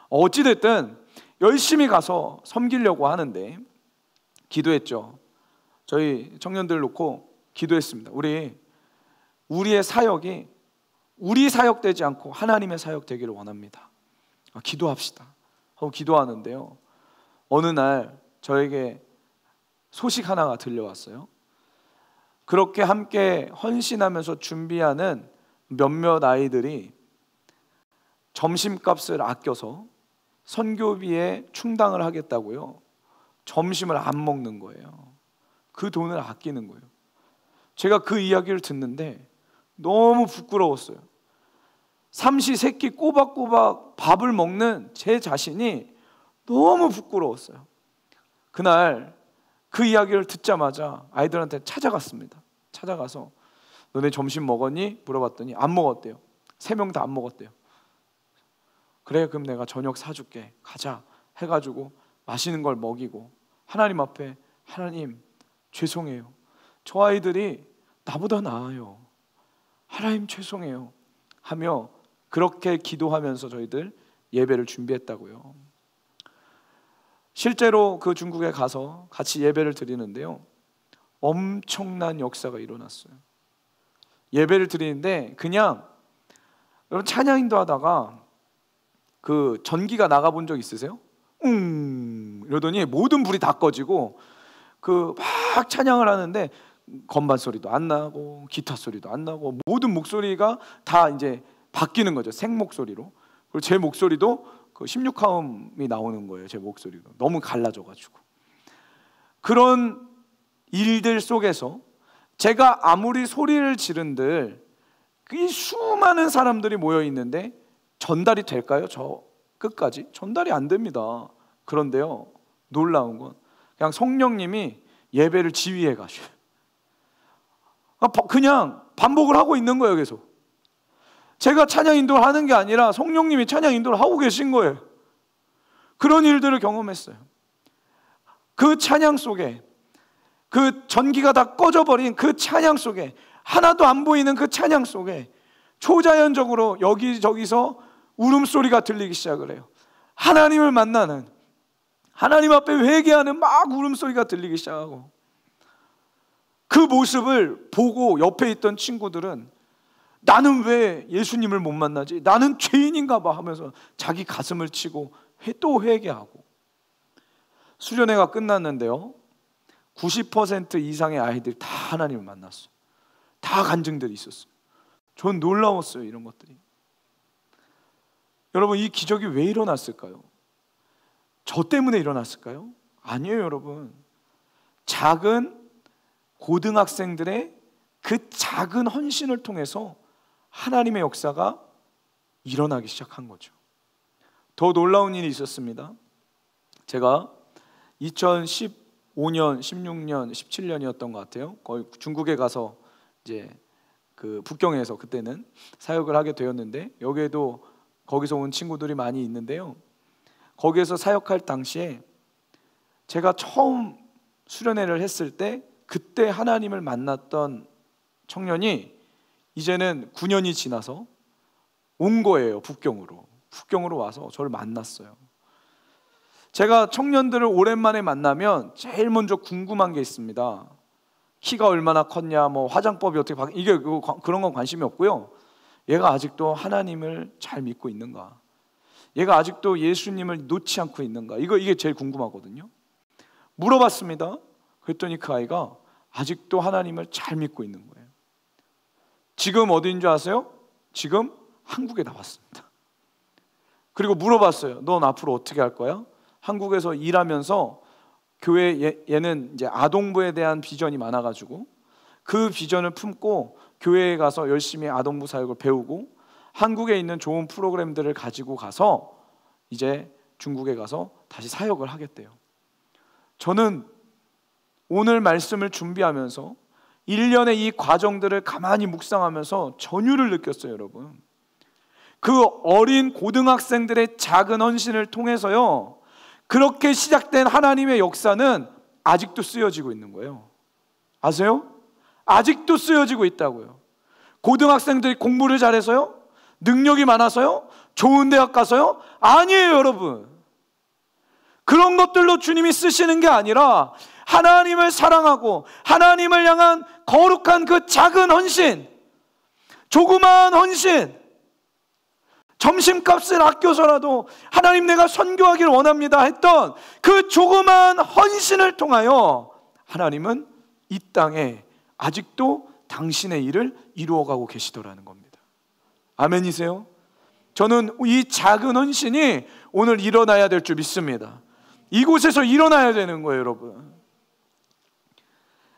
어찌됐든 열심히 가서 섬기려고 하는데 기도했죠. 저희 청년들 놓고 기도했습니다. 우리의 사역이 우리 사역 되지 않고 하나님의 사역 되기를 원합니다. 기도합시다 하고 기도하는데요, 어느 날 저에게 소식 하나가 들려왔어요. 그렇게 함께 헌신하면서 준비하는 몇몇 아이들이 점심값을 아껴서 선교비에 충당을 하겠다고요, 점심을 안 먹는 거예요. 그 돈을 아끼는 거예요. 제가 그 이야기를 듣는데 너무 부끄러웠어요. 삼시세끼 꼬박꼬박 밥을 먹는 제 자신이 너무 부끄러웠어요. 그날 그 이야기를 듣자마자 아이들한테 찾아갔습니다. 찾아가서 너네 점심 먹었니? 물어봤더니 안 먹었대요. 3명 다 안 먹었대요. 그래, 그럼 내가 저녁 사줄게, 가자 해가지고 맛있는 걸 먹이고 하나님 앞에, 하나님 죄송해요, 저 아이들이 나보다 나아요, 하나님 죄송해요 하며 그렇게 기도하면서 저희들 예배를 준비했다고요. 실제로 그 중국에 가서 같이 예배를 드리는데요, 엄청난 역사가 일어났어요. 예배를 드리는데 그냥, 여러분 찬양인도 하다가 그 전기가 나가본 적 있으세요? 이러더니 모든 불이 다 꺼지고 그 막 찬양을 하는데 건반 소리도 안 나고 기타 소리도 안 나고 모든 목소리가 다 이제 바뀌는 거죠. 생 목소리로. 그리고 제 목소리도 그 16화음이 나오는 거예요. 제 목소리로 너무 갈라져가지고. 그런 일들 속에서 제가 아무리 소리를 지른들 이 수많은 사람들이 모여 있는데 전달이 될까요? 저 끝까지 전달이 안 됩니다. 그런데요, 놀라운 건 그냥 성령님이 예배를 지휘해 가셔요. 그냥 반복을 하고 있는 거예요. 계속 제가 찬양 인도를 하는 게 아니라 성령님이 찬양 인도를 하고 계신 거예요. 그런 일들을 경험했어요. 그 찬양 속에, 그 전기가 다 꺼져버린 그 찬양 속에, 하나도 안 보이는 그 찬양 속에 초자연적으로 여기저기서 울음소리가 들리기 시작을 해요. 하나님을 만나는, 하나님 앞에 회개하는 막 울음소리가 들리기 시작하고, 그 모습을 보고 옆에 있던 친구들은 나는 왜 예수님을 못 만나지? 나는 죄인인가 봐 하면서 자기 가슴을 치고 또 회개하고. 수련회가 끝났는데요, 90% 이상의 아이들이 다 하나님을 만났어요. 다 간증들이 있었어요. 전 놀라웠어요, 이런 것들이. 여러분, 이 기적이 왜 일어났을까요? 저 때문에 일어났을까요? 아니에요, 여러분. 작은 고등학생들의 그 작은 헌신을 통해서 하나님의 역사가 일어나기 시작한 거죠. 더 놀라운 일이 있었습니다. 제가 2015년, 16년, 17년이었던 것 같아요. 거의 중국에 가서 이제 그 북경에서 그때는 사역을 하게 되었는데, 여기에도 거기서 온 친구들이 많이 있는데요, 거기에서 사역할 당시에 제가 처음 수련회를 했을 때 그때 하나님을 만났던 청년이 이제는 9년이 지나서 온 거예요. 북경으로 와서 저를 만났어요. 제가 청년들을 오랜만에 만나면 제일 먼저 궁금한 게 있습니다. 키가 얼마나 컸냐, 뭐 화장법이 어떻게 그런 건 관심이 없고요. 얘가 아직도 하나님을 잘 믿고 있는가? 얘가 아직도 예수님을 놓지 않고 있는가? 이게 제일 궁금하거든요. 물어봤습니다. 그랬더니 그 아이가 아직도 하나님을 잘 믿고 있는 거예요. 지금 어디인 줄 아세요? 지금 한국에 나왔습니다. 그리고 물어봤어요. 넌 앞으로 어떻게 할 거야? 한국에서 일하면서 교회 얘는 이제 아동부에 대한 비전이 많아가지고 그 비전을 품고 교회에 가서 열심히 아동부 사역을 배우고 한국에 있는 좋은 프로그램들을 가지고 가서 이제 중국에 가서 다시 사역을 하겠대요. 저는 오늘 말씀을 준비하면서 1년의 이 과정들을 가만히 묵상하면서 전율을 느꼈어요, 여러분. 그 어린 고등학생들의 작은 헌신을 통해서요, 그렇게 시작된 하나님의 역사는 아직도 쓰여지고 있는 거예요. 아세요? 아직도 쓰여지고 있다고요. 고등학생들이 공부를 잘해서요? 능력이 많아서요? 좋은 대학 가서요? 아니에요, 여러분. 그런 것들로 주님이 쓰시는 게 아니라 하나님을 사랑하고 하나님을 향한 거룩한 그 작은 헌신, 조그마한 헌신, 점심값을 아껴서라도 하나님 내가 선교하길 원합니다 했던 그 조그마한 헌신을 통하여 하나님은 이 땅에 아직도 당신의 일을 이루어가고 계시더라는 겁니다. 아멘이세요? 저는 이 작은 헌신이 오늘 일어나야 될 줄 믿습니다. 이곳에서 일어나야 되는 거예요, 여러분.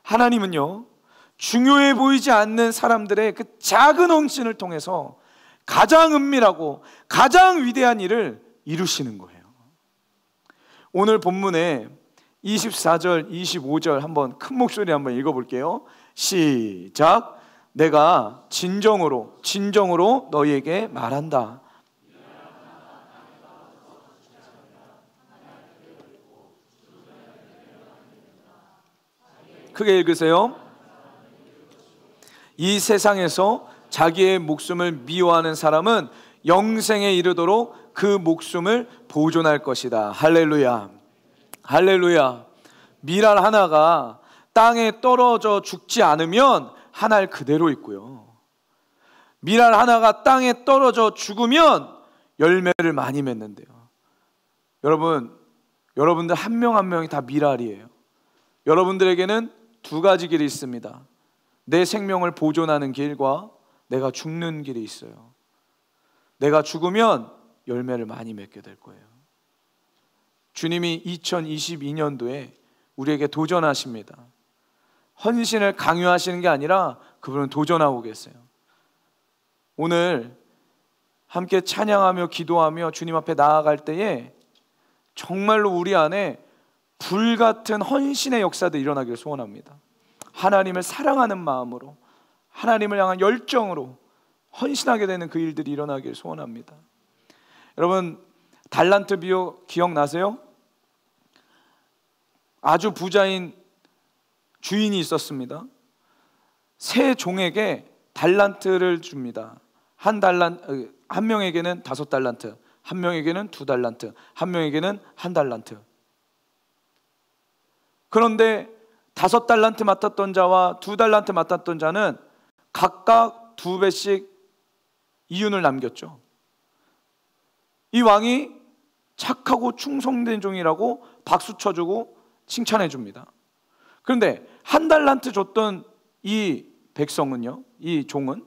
하나님은요, 중요해 보이지 않는 사람들의 그 작은 헌신을 통해서 가장 은밀하고 가장 위대한 일을 이루시는 거예요. 오늘 본문에 24절, 25절 한번 큰 목소리 한번 읽어볼게요. 시작. 내가 진정으로 너희에게 말한다. 크게 읽으세요. 이 세상에서 자기의 목숨을 미워하는 사람은 영생에 이르도록 그 목숨을 보존할 것이다. 할렐루야. 할렐루야. 밀알 하나가 땅에 떨어져 죽지 않으면 한 알 그대로 있고요, 밀알 하나가 땅에 떨어져 죽으면 열매를 많이 맺는데요. 여러분들 한 명 한 명이 다 밀알이에요. 여러분들에게는 두 가지 길이 있습니다. 내 생명을 보존하는 길과 내가 죽는 길이 있어요. 내가 죽으면 열매를 많이 맺게 될 거예요. 주님이 2022년도에 우리에게 도전하십니다. 헌신을 강요하시는 게 아니라 그분은 도전하고 계세요. 오늘 함께 찬양하며 기도하며 주님 앞에 나아갈 때에 정말로 우리 안에 불같은 헌신의 역사들이 일어나기를 소원합니다. 하나님을 사랑하는 마음으로, 하나님을 향한 열정으로 헌신하게 되는 그 일들이 일어나기를 소원합니다. 여러분, 달란트 비유 기억나세요? 아주 부자인 주인이 있었습니다. 세 종에게 달란트를 줍니다. 한 명에게는 5달란트, 한 명에게는 2달란트, 한 명에게는 1달란트. 그런데 5달란트 맡았던 자와 2달란트 맡았던 자는 각각 2배씩 이윤을 남겼죠. 이 왕이 착하고 충성된 종이라고 박수 쳐주고 칭찬해 줍니다. 그런데 1달란트 줬던 이 백성은요, 이 종은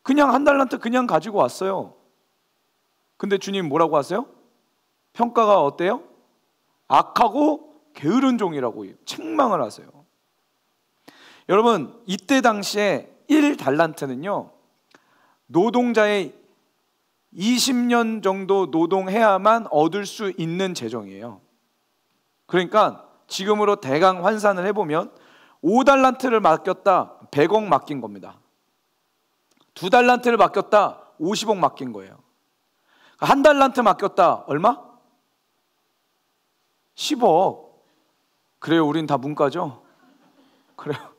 그냥 1달란트 그냥 가지고 왔어요. 근데 주님 뭐라고 하세요? 평가가 어때요? 악하고 게으른 종이라고 책망을 하세요. 여러분, 이때 당시에 1달란트는요, 노동자의 20년 정도 노동해야만 얻을 수 있는 재정이에요. 그러니까 지금으로 대강 환산을 해보면 5달란트를 맡겼다, 100억 맡긴 겁니다. 2달란트를 맡겼다, 50억 맡긴 거예요. 1달란트 맡겼다, 얼마? 10억. 그래요, 우린 다 문과죠? 그래요.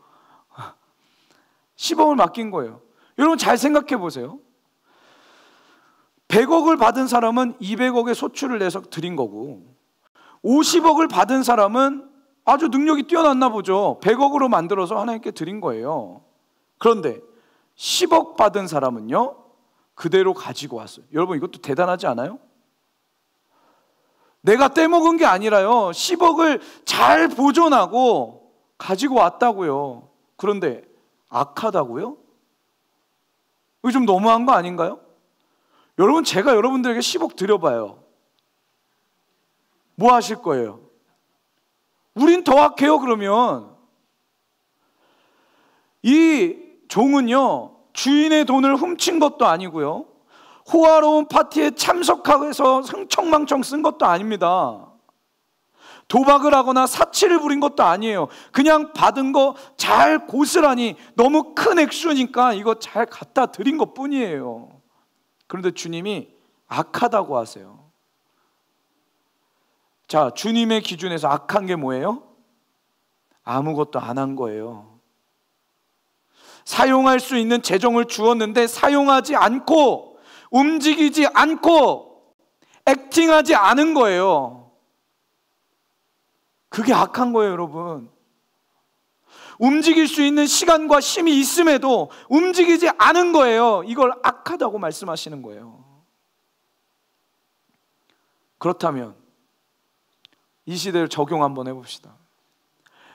10억을 맡긴 거예요. 여러분 잘 생각해 보세요. 100억을 받은 사람은 200억의 소출을 내서 드린 거고, 50억을 받은 사람은 아주 능력이 뛰어났나 보죠. 100억으로 만들어서 하나님께 드린 거예요. 그런데 10억 받은 사람은요, 그대로 가지고 왔어요. 여러분 이것도 대단하지 않아요? 내가 떼먹은 게 아니라요, 10억을 잘 보존하고 가지고 왔다고요. 그런데 악하다고요? 이거 좀 너무한 거 아닌가요? 여러분, 제가 여러분들에게 10억 드려봐요. 뭐 하실 거예요? 우린 더 악해요. 그러면 이 종은요, 주인의 돈을 훔친 것도 아니고요, 호화로운 파티에 참석해서 흥청망청 쓴 것도 아닙니다. 도박을 하거나 사치를 부린 것도 아니에요. 그냥 받은 거 잘 고스란히, 너무 큰 액수니까 이거 잘 갖다 드린 것 뿐이에요. 그런데 주님이 악하다고 하세요. 자, 주님의 기준에서 악한 게 뭐예요? 아무것도 안 한 거예요. 사용할 수 있는 재정을 주었는데 사용하지 않고, 움직이지 않고, 액팅하지 않은 거예요. 그게 악한 거예요, 여러분. 움직일 수 있는 시간과 힘이 있음에도 움직이지 않은 거예요. 이걸 악하다고 말씀하시는 거예요. 그렇다면 이 시대를 적용 한번 해봅시다.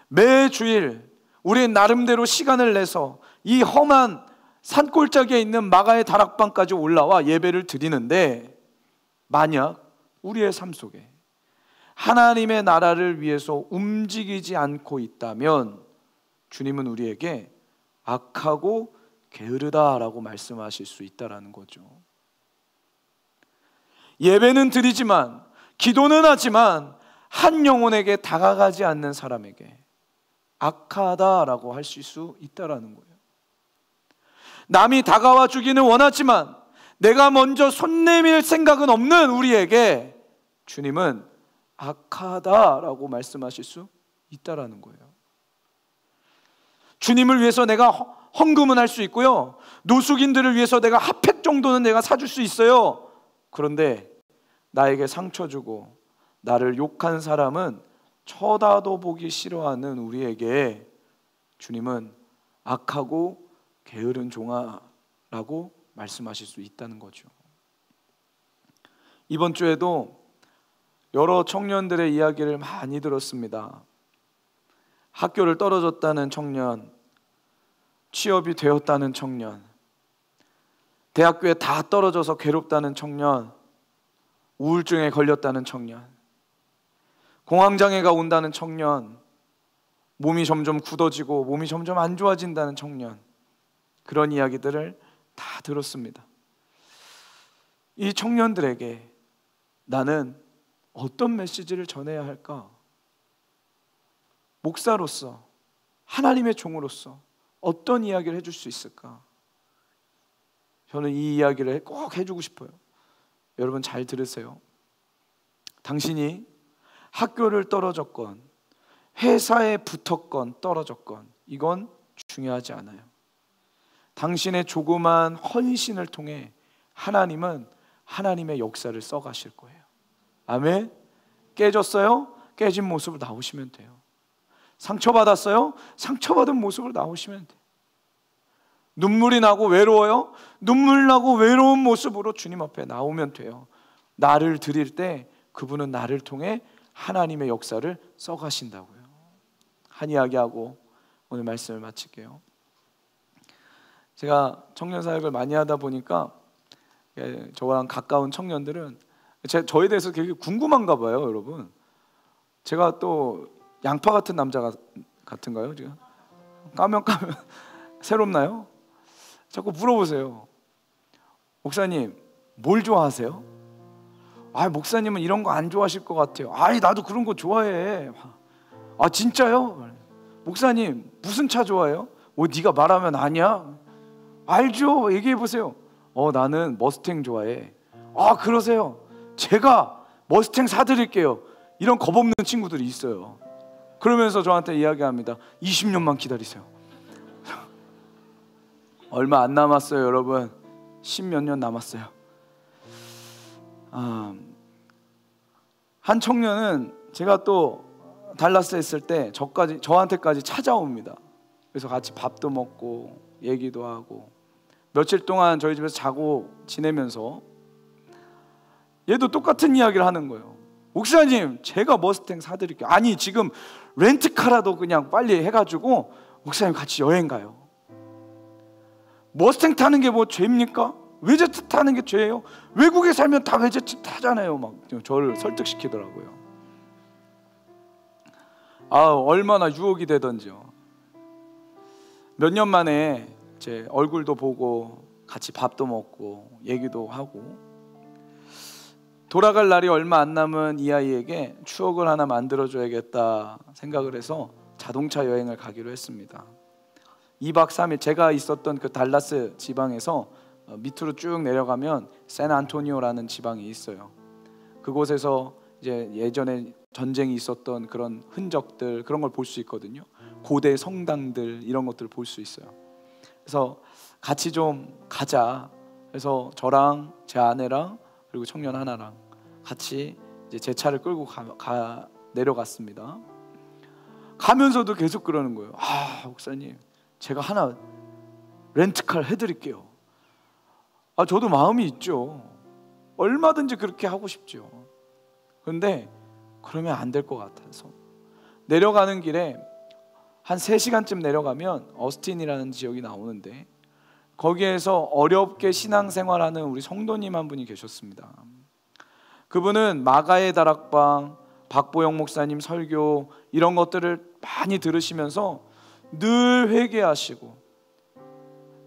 매주일 우리는 나름대로 시간을 내서 이 험한 산골짜기에 있는 마가의 다락방까지 올라와 예배를 드리는데, 만약 우리의 삶 속에 하나님의 나라를 위해서 움직이지 않고 있다면 주님은 우리에게 악하고 게으르다라고 말씀하실 수 있다라는 거죠. 예배는 드리지만, 기도는 하지만 한 영혼에게 다가가지 않는 사람에게 악하다라고 하실 수 있다라는 거예요. 남이 다가와 주기는 원하지만 내가 먼저 손 내밀 생각은 없는 우리에게 주님은 악하다라고 말씀하실 수 있다라는 거예요. 주님을 위해서 내가 헌금은 할 수 있고요, 노숙인들을 위해서 내가 핫팩 정도는 내가 사줄 수 있어요. 그런데 나에게 상처 주고 나를 욕한 사람은 쳐다도 보기 싫어하는 우리에게 주님은 악하고 게으른 종아라고 말씀하실 수 있다는 거죠. 이번 주에도 여러 청년들의 이야기를 많이 들었습니다. 학교를 떨어졌다는 청년, 취업이 되었다는 청년, 대학교에 다 떨어져서 괴롭다는 청년, 우울증에 걸렸다는 청년, 공황장애가 온다는 청년, 몸이 점점 굳어지고 몸이 점점 안 좋아진다는 청년, 그런 이야기들을 다 들었습니다. 이 청년들에게 나는 어떤 메시지를 전해야 할까? 목사로서, 하나님의 종으로서 어떤 이야기를 해줄 수 있을까? 저는 이 이야기를 꼭 해주고 싶어요. 여러분 잘 들으세요. 당신이 학교를 떨어졌건 회사에 붙었건 떨어졌건 이건 중요하지 않아요. 당신의 조그만 헌신을 통해 하나님은 하나님의 역사를 써가실 거예요. 아멘. 깨졌어요? 깨진 모습으로 나오시면 돼요. 상처받았어요? 상처받은 모습으로 나오시면 돼요. 눈물이 나고 외로워요? 눈물 나고 외로운 모습으로 주님 앞에 나오면 돼요. 나를 드릴 때 그분은 나를 통해 하나님의 역사를 써가신다고요. 한 이야기하고 오늘 말씀을 마칠게요. 제가 청년 사역을 많이 하다 보니까 저랑 가까운 청년들은 저에 대해서 되게 궁금한가 봐요, 여러분. 제가 또 양파 같은 남자 같은가요? 지금 까면 새롭나요? 자꾸 물어보세요. 목사님, 뭘 좋아하세요? 아, 목사님은 이런 거 안 좋아하실 것 같아요. 아이, 나도 그런 거 좋아해. 아, 진짜요? 목사님, 무슨 차 좋아해요? 네가 말하면 아냐? 알죠? 얘기해 보세요. 나는 머스탱 좋아해. 아, 그러세요? 제가 머스탱 사드릴게요. 이런 겁없는 친구들이 있어요. 그러면서 저한테 이야기합니다. 20년만 기다리세요. 얼마 안 남았어요, 여러분. 10몇 년 남았어요. 한 청년은 제가 또 달라스에 있을 때 저한테까지 찾아옵니다. 그래서 같이 밥도 먹고 얘기도 하고 며칠 동안 저희 집에서 자고 지내면서 얘도 똑같은 이야기를 하는 거예요. 목사님, 제가 머스탱 사드릴게요. 아니, 지금 렌트카라도 그냥 빨리 해가지고 목사님 같이 여행 가요. 머스탱 타는 게 뭐 죄입니까? 외제차 타는 게 죄예요? 외국에 살면 다 외제차 타잖아요. 막 저를 설득시키더라고요. 얼마나 유혹이 되던지요. 몇 년 만에 제 얼굴도 보고 같이 밥도 먹고 얘기도 하고, 돌아갈 날이 얼마 안 남은 이 아이에게 추억을 하나 만들어줘야겠다 생각을 해서 자동차 여행을 가기로 했습니다. 2박 3일 제가 있었던 그 달라스 지방에서 밑으로 쭉 내려가면 샌안토니오라는 지방이 있어요. 그곳에서 이제 예전에 전쟁이 있었던 그런 흔적들, 그런 걸 볼 수 있거든요. 고대 성당들, 이런 것들을 볼 수 있어요. 그래서 같이 좀 가자. 그래서 저랑 제 아내랑 그리고 청년 하나랑 같이 이제 제 차를 끌고 내려갔습니다. 가면서도 계속 그러는 거예요. 목사님, 제가 하나 렌트카를 해드릴게요. 저도 마음이 있죠. 얼마든지 그렇게 하고 싶죠. 그런데 그러면 안 될 것 같아서 내려가는 길에 한 3시간쯤 내려가면 어스틴이라는 지역이 나오는데, 거기에서 어렵게 신앙생활하는 우리 성도님 한 분이 계셨습니다. 그분은 마가의 다락방, 박보영 목사님 설교 이런 것들을 많이 들으시면서 늘 회개하시고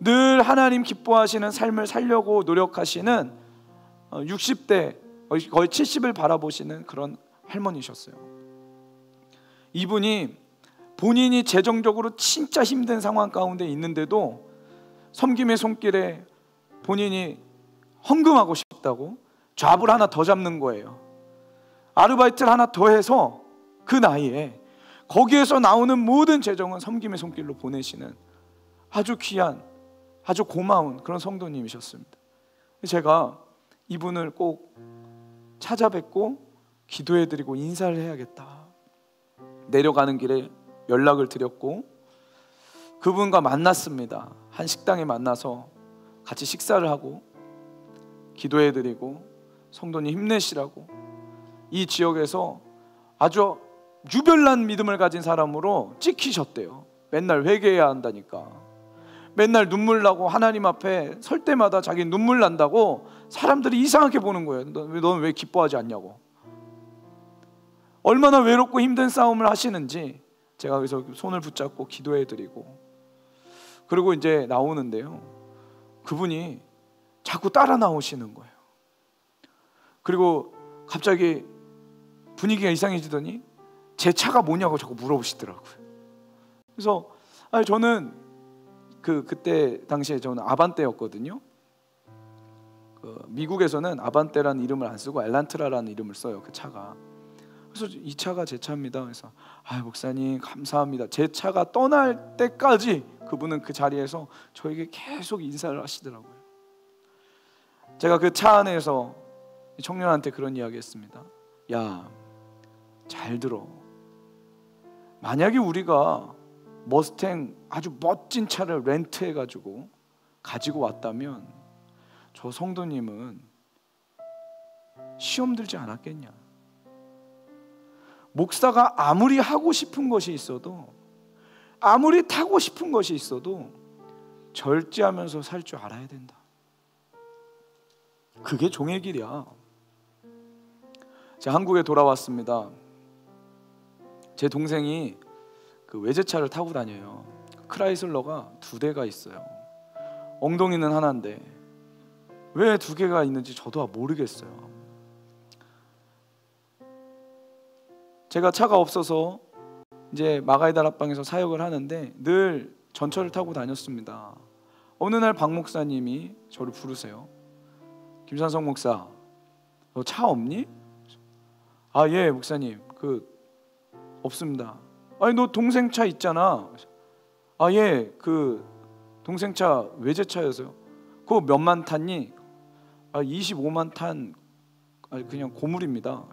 늘 하나님 기뻐하시는 삶을 살려고 노력하시는 60대 거의 70을 바라보시는 그런 할머니셨어요. 이분이 본인이 재정적으로 진짜 힘든 상황 가운데 있는데도 섬김의 손길에 본인이 헌금하고 싶다고 잡을 하나 더 잡는 거예요. 아르바이트를 하나 더 해서 그 나이에 거기에서 나오는 모든 재정은 섬김의 손길로 보내시는 아주 귀한, 아주 고마운 그런 성도님이셨습니다. 제가 이분을 꼭 찾아뵙고 기도해드리고 인사를 해야겠다. 내려가는 길에 연락을 드렸고 그분과 만났습니다. 한 식당에 만나서 같이 식사를 하고 기도해드리고 성도님 힘내시라고, 이 지역에서 아주 유별난 믿음을 가진 사람으로 찍히셨대요. 맨날 회개해야 한다니까, 맨날 눈물 나고 하나님 앞에 설 때마다 자기 눈물 난다고 사람들이 이상하게 보는 거예요. 넌 왜 기뻐하지 않냐고. 얼마나 외롭고 힘든 싸움을 하시는지 제가 그래서 손을 붙잡고 기도해드리고, 그리고 이제 나오는데요, 그분이 자꾸 따라 나오시는 거예요. 그리고 갑자기 분위기가 이상해지더니 제 차가 뭐냐고 자꾸 물어보시더라고요. 그래서 저는 그때 당시에 저는 아반떼였거든요. 미국에서는 아반떼라는 이름을 안 쓰고 엘란트라라는 이름을 써요, 그 차가. 그래서 이 차가 제 차입니다. 그래서 목사님 감사합니다. 제 차가 떠날 때까지 그분은 그 자리에서 저에게 계속 인사를 하시더라고요. 제가 그 차 안에서 청년한테 그런 이야기 했습니다. 야, 잘 들어. 만약에 우리가 머스탱 아주 멋진 차를 렌트해가지고 가지고 왔다면 저 성도님은 시험 들지 않았겠냐. 목사가 아무리 하고 싶은 것이 있어도, 아무리 타고 싶은 것이 있어도 절제하면서 살 줄 알아야 된다. 그게 종의 길이야. 제가 한국에 돌아왔습니다. 제 동생이 그 외제차를 타고 다녀요. 크라이슬러가 2대가 있어요. 엉덩이는 하나인데 왜 2개가 있는지 저도 모르겠어요. 제가 차가 없어서 이제 마가의 다락방에서 사역을 하는데 늘 전철을 타고 다녔습니다. 어느 날 박 목사님이 저를 부르세요. 김산성 목사, 너 차 없니? 예 목사님, 없습니다. 아니 너 동생 차 있잖아. 아 예, 그 동생 차 외제차여서요. 그거 몇만 탔니? 아 25만 탄. 아니 그냥 고물입니다.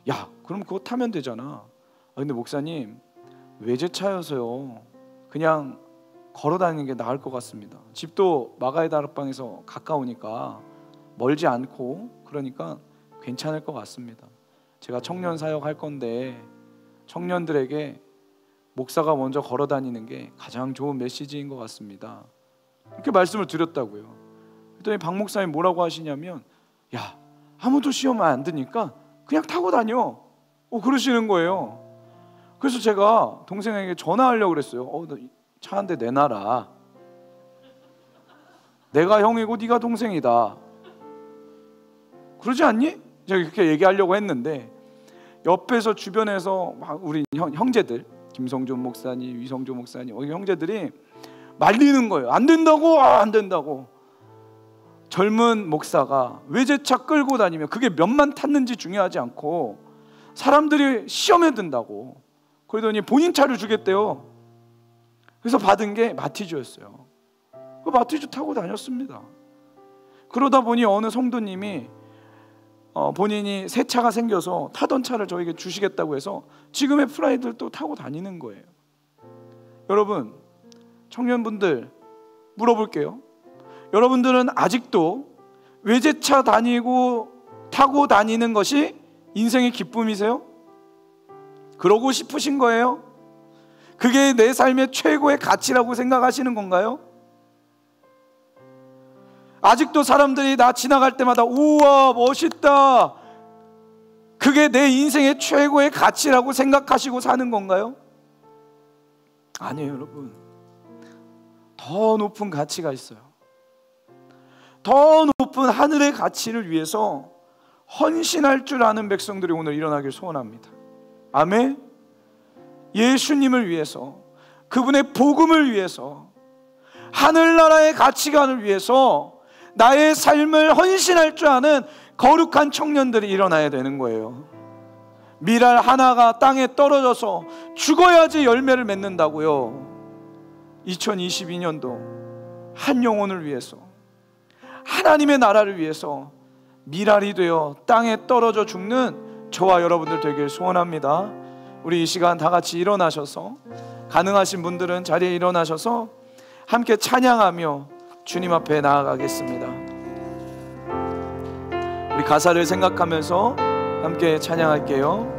야 그럼 그거 타면 되잖아. 아 근데 목사님 외제차여서요. 그냥 걸어 다니는 게 나을 것 같습니다. 집도 마가의 다락방에서 가까우니까 멀지 않고 그러니까 괜찮을 것 같습니다. 제가 청년 사역 할 건데 청년들에게 목사가 먼저 걸어 다니는 게 가장 좋은 메시지인 것 같습니다. 이렇게 말씀을 드렸다고요. 그랬더니 박 목사님 뭐라고 하시냐면 야 아무도 시험 안 드니까 그냥 타고 다녀. 그러시는 거예요. 그래서 제가 동생에게 전화하려고 그랬어요. 차 한 대 내놔라. 내가 형이고 네가 동생이다. 그러지 않니? 제가 그렇게 얘기하려고 했는데 옆에서 주변에서 막 우리 형제들 김성준 목사님, 위성조 목사님 형제들이 말리는 거예요. 안 된다고, 안 된다고. 젊은 목사가 외제차 끌고 다니면 그게 몇만 탔는지 중요하지 않고 사람들이 시험에 든다고. 그러더니 본인 차를 주겠대요. 그래서 받은 게 마티즈였어요. 그 마티즈 타고 다녔습니다. 그러다 보니 어느 성도님이 본인이 새 차가 생겨서 타던 차를 저에게 주시겠다고 해서 지금의 프라이드를 또 타고 다니는 거예요. 여러분 청년분들 물어볼게요. 여러분들은 아직도 외제차 타고 다니는 것이 인생의 기쁨이세요? 그러고 싶으신 거예요? 그게 내 삶의 최고의 가치라고 생각하시는 건가요? 아직도 사람들이 나 지나갈 때마다 우와 멋있다, 그게 내 인생의 최고의 가치라고 생각하시고 사는 건가요? 아니에요 여러분. 더 높은 가치가 있어요. 더 높은 하늘의 가치를 위해서 헌신할 줄 아는 백성들이 오늘 일어나길 소원합니다. 아멘. 예수님을 위해서, 그분의 복음을 위해서, 하늘나라의 가치관을 위해서 나의 삶을 헌신할 줄 아는 거룩한 청년들이 일어나야 되는 거예요. 밀알 하나가 땅에 떨어져서 죽어야지 열매를 맺는다고요. 2022년도 한 영혼을 위해서, 하나님의 나라를 위해서 밀알이 되어 땅에 떨어져 죽는 저와 여러분들 되길 소원합니다. 우리 이 시간 다 같이 일어나셔서, 가능하신 분들은 자리에 일어나셔서 함께 찬양하며 주님 앞에 나아가겠습니다. 우리 가사를 생각하면서 함께 찬양할게요.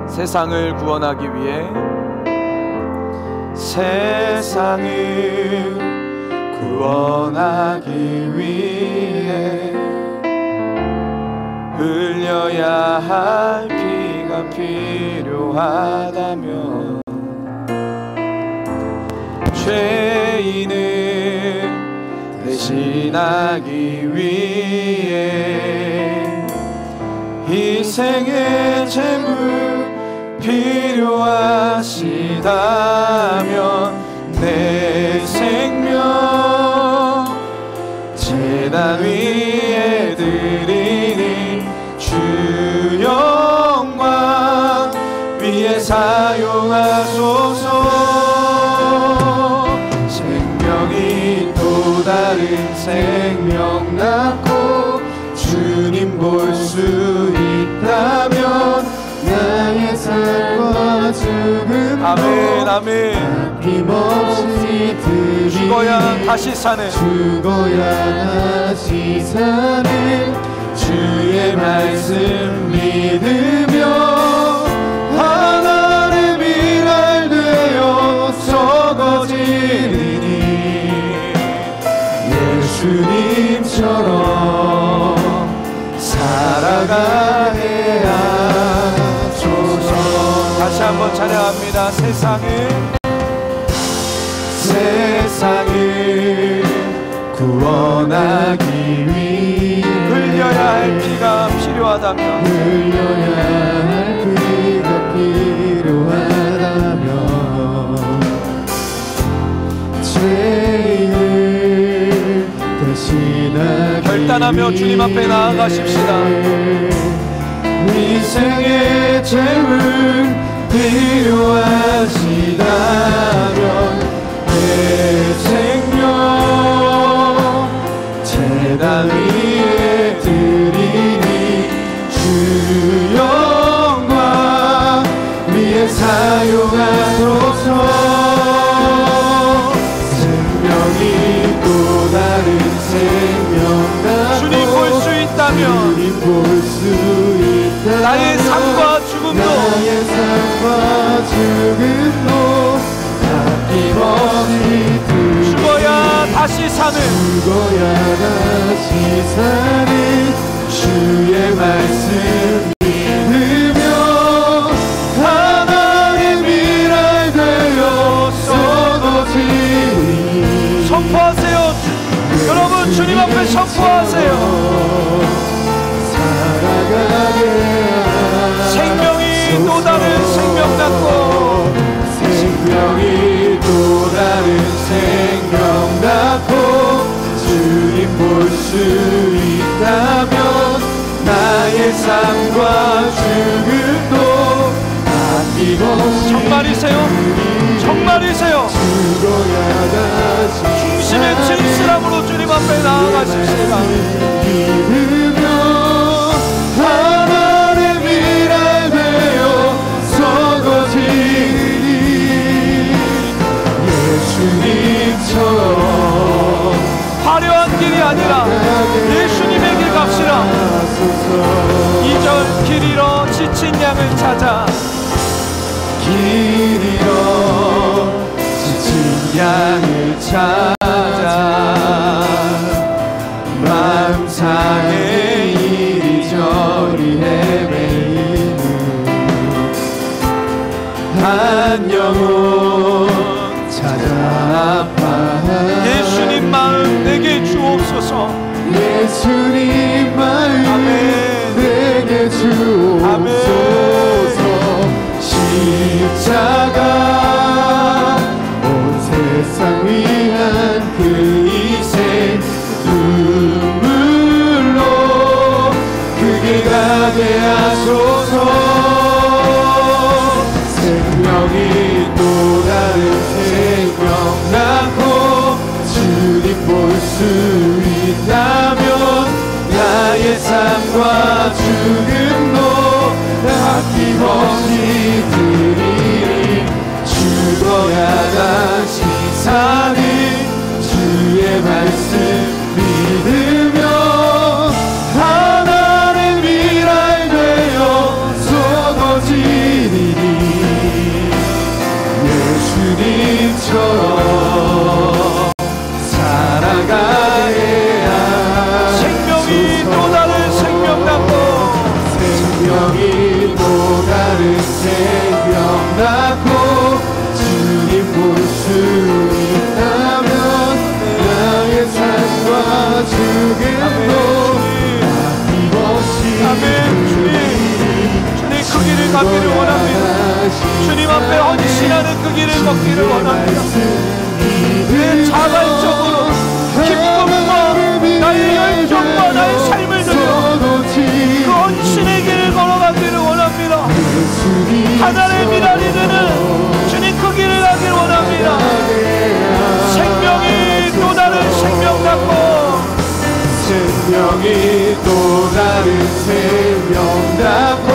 세상을 구원하기 위해, 세상을 구원하기 위해 흘려야 할 피가 필요하다면 죄인을 대신하기 위해 희생의 제물 필요하시다면 내 생명 제단 위에 드리니 주 영광 위에 사용하소서. 생명이 또 다른 생명 낳고 주님 볼 수 있다면 나의 삶과 죽음도 아멘 아멘. 아낌없이 드리니 죽어야 다시 사는, 죽어야 다시 사는 주의 말씀 믿으며 하나의 밀알 되어 썩어지리니 예수님처럼 살아가게 하소서. 다시 한번 찬양합니다. 세상을 구원하기 위해 흘려야 할 피가 필요하다면, 흘려야 할 피가 필요하다면 죄인을 대신하기 결단하며 주님 앞에 나아가십시다. 희생의 제물 필요하시다면 내 생명 제단 위에 드리니 주 영광 위에 사용하소서. 생명이 또 다른 생명 주님 볼 수 있다면 주님 볼 수 있다면 나의 삶과 죽음도 나의 삶과 죽음도 아낌없이 죽어야 다시 사는 죽어야 다시 사는 주의 말씀 믿으며 하나의 미랄 되어 쏟아지니. 선포하세요. 여러분 주님 앞에 선포하세요. 생명이 또 다른 생명 낳고 생명이 또 다른 생명 낳고 주님 볼 수 있다면 나의 삶과 죽음도 아낌없이 정말이세요? 정말이세요? 죽어야 다시 중심의 진실함으로 주님 앞에 나아가십시다. 믿으며 하나의 미랄 되어 썩어지니 예수님처럼 화려한 길이 아니라 예수님의 길 갑시다. 2절 길 잃어 지친 양을 찾아 길 잃어 지친 양을 찾아 마음 상해 이리저리 헤매이는 한 영혼 찾아 아파하는 예수님 마음 내게 주옵소서. 예수님 마음 아멘. 내게 주옵소서. 십자가 온 세상 위한 그 희생 눈물로 그게 가게 하소서. 생명이 또 다른 생명 낳고 주님 볼 수 있다면 나의 삶과 죽음도 아낌없이 드리니 죽어야 다시 사는 주의 말씀 믿으며 하나의 미랄 되어 쏟아지니 예수님처럼 살아가게 생명이 또 다른 생명 낳고 생명이 또 다른 생명 낳고 주님 볼 수 있다면 나의 삶과 죽음도 아낌없이 아멘. 주님 그 길을 가기를 원합니다. 주님 앞에 헌신하는 그 길을 걷기를 원합니다. 내 자발적으로 기쁨과 나의 열정과 나의 삶을 들여 그 헌신의 길을 걸어가기를 원합니다. 하나의 미랄이 되는 주님 그 길을 가기를 원합니다. 생명이 또 다른 생명 낳고 생명이 또 다른 생명 낳고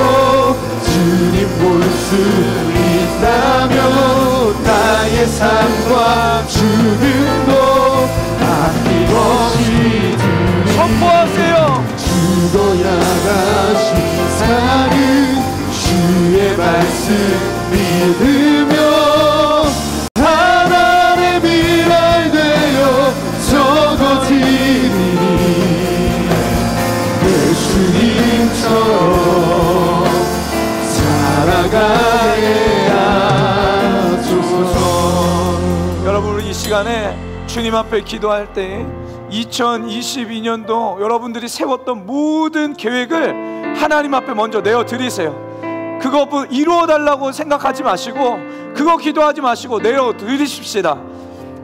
주님 볼 수 있다면 나의 삶과 죽음도 아낌없이 선포하세요. 죽어야 다시 사는 주의 말씀 믿으며 하나의 미랄 되어 썩어지니 예수님처럼 살아가게 하소서. 여러분 이 시간에 주님 앞에 기도할 때 2022년도 여러분들이 세웠던 모든 계획을 하나님 앞에 먼저 내어드리세요. 그거 이루어달라고 생각하지 마시고 그거 기도하지 마시고 내어드리십시다.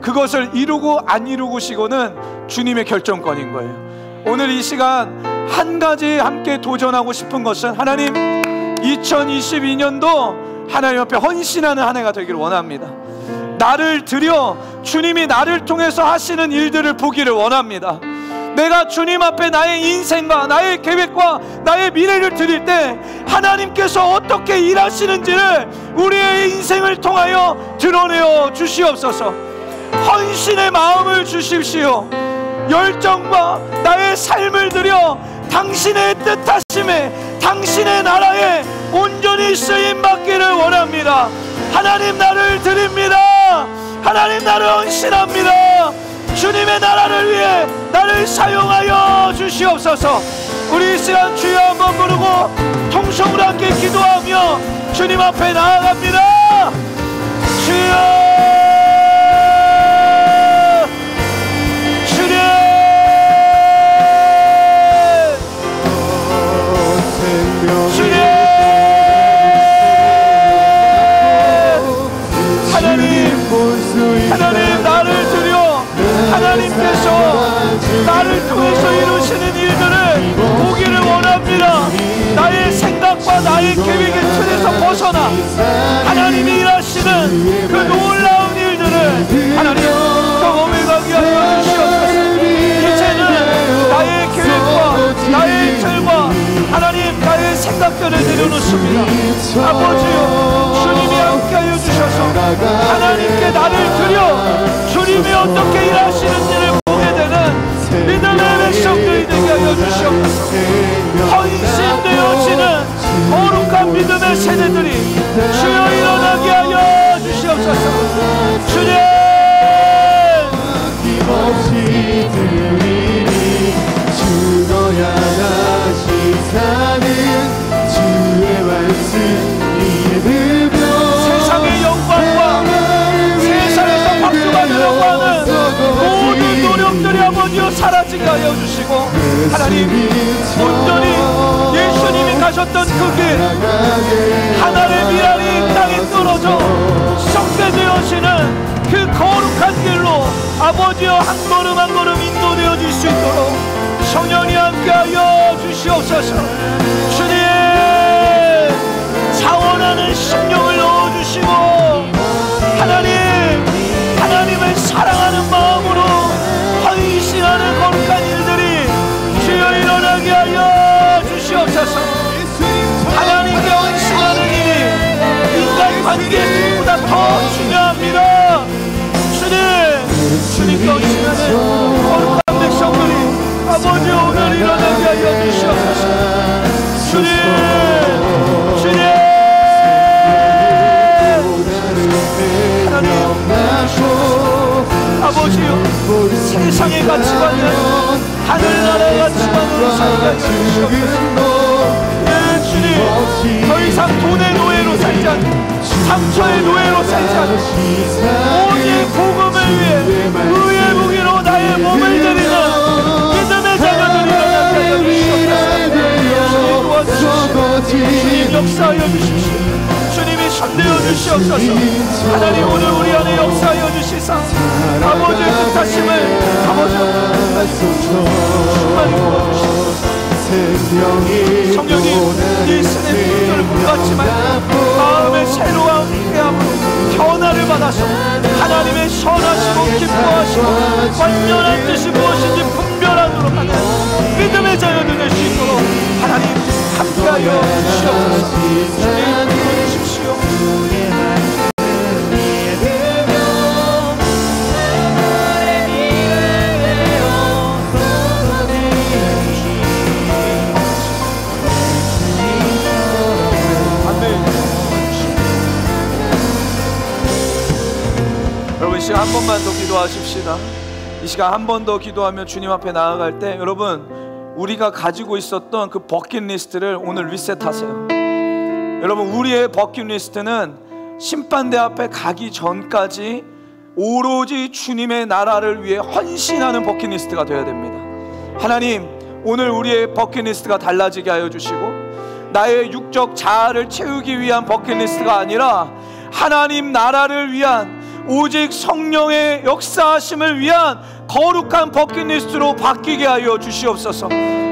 그것을 이루고 안 이루고시고는 주님의 결정권인 거예요. 오늘 이 시간 한 가지 함께 도전하고 싶은 것은 하나님 2022년도 하나님 앞에 헌신하는 한 해가 되기를 원합니다. 나를 드려 주님이 나를 통해서 하시는 일들을 보기를 원합니다. 내가 주님 앞에 나의 인생과 나의 계획과 나의 미래를 드릴 때 하나님께서 어떻게 일하시는지를 우리의 인생을 통하여 드러내어 주시옵소서. 헌신의 마음을 주십시오. 열정과 나의 삶을 들여 당신의 뜻하심에 당신의 나라에 온전히 쓰임받기를 원합니다. 하나님, 나를 드립니다. 하나님, 나를 헌신합니다. 주님의 나라를 위해 나를 사용하여 주시옵소서. 우리 이 시간 주여 한번 부르고 통성으로 함께 기도하며 주님 앞에 나아갑니다. 주여, 하나님, 나를 드려 하나님께서 나를 통해서 이루시는 일들을 보기를 원합니다. 나의 생각과 나의 계획의 틀에서 벗어나 하나님이 일하시는 그 놀라운 일들을 하나님 경험해가게 하여 주시옵소서. 이제는 나의 계획과 나의 틀과 하나님 나의 생각들을 내려놓습니다. 아버지요, 주님이 함께하여 주셔서 하나님께 나를 드려 주님이 어떻게 일하시는지를 보게 되는 믿음의 백성들이 되게 하여 주시옵소서. 헌신되어지는 거룩한 믿음의 세대들이 주여 일어나게 하여 주시옵소서. 주님, 힘없이 드리니 주너야 다시 사는 주의 말씀 믿으며 세상의 영광과 세상에서 박수받는 영광은 모든 노력들이 아버지여 사라지게 하여 주시고 하나님, 온전히 예수님이 가셨던 그 길, 하나님의 미랄이 땅에 떨어져 썩게 되어지는 그 거룩한 길로 아버지여 한 걸음 한 걸음 인도되어질 수 있도록 성령이 함께하여 주시옵소서. 주님, 자원하는 심령을 넣어주시고 하나님을 사랑하는 마음으로 헌신하는 거룩한 일들이 주여 일어나게 하여 주시옵소서. 하나님께 헌신하는 일이 인간 관계보다 더 중요합니다. 주님께 헌신하는 거룩한 백성들이 아버지 오늘 일어나게 하여 주시옵소서. 주님, 아버지요, 세상의 가치관은 하늘나라의 가치관으로 살게 하여 주시옵소서. 주님, 더 이상 돈의 노예로 살지 않고 상처의 노예로 살지 않고 오직 복음을 위해 의의 무기로 나의 몸을 드리는 믿음의 자녀들이 일어나게 하여 주시옵소서. 주님 역사하여 주십시오. 주님이 손대어 주시옵소서. 하나님, 오늘 우리 안에 역사하여 주시사 아버지의 뜻하심을 아버지의 충만히 부어주시옵소서. 성령님, 이 신의 분들을 불같지만 마음의 새로운 회함으로 변화를 받아서 하나님의 선하시고 기뻐하시고 완전한 뜻이 무엇인지 분별하도록 하는 믿음의 자녀들 될 수 있도록 하나님 함께하여 주시옵소서. 주님 불러주십시오. 이 시간 한 번만 더 기도하십시다. 이 시간 한 번 더 기도하며 주님 앞에 나아갈 때 여러분, 우리가 가지고 있었던 그 버킷리스트를 오늘 리셋하세요. 여러분, 우리의 버킷리스트는 심판대 앞에 가기 전까지 오로지 주님의 나라를 위해 헌신하는 버킷리스트가 되어야 됩니다. 하나님, 오늘 우리의 버킷리스트가 달라지게 하여 주시고 나의 육적 자아를 채우기 위한 버킷리스트가 아니라 하나님 나라를 위한 오직 성령의 역사하심을 위한 거룩한 버킷리스트로 바뀌게 하여 주시옵소서.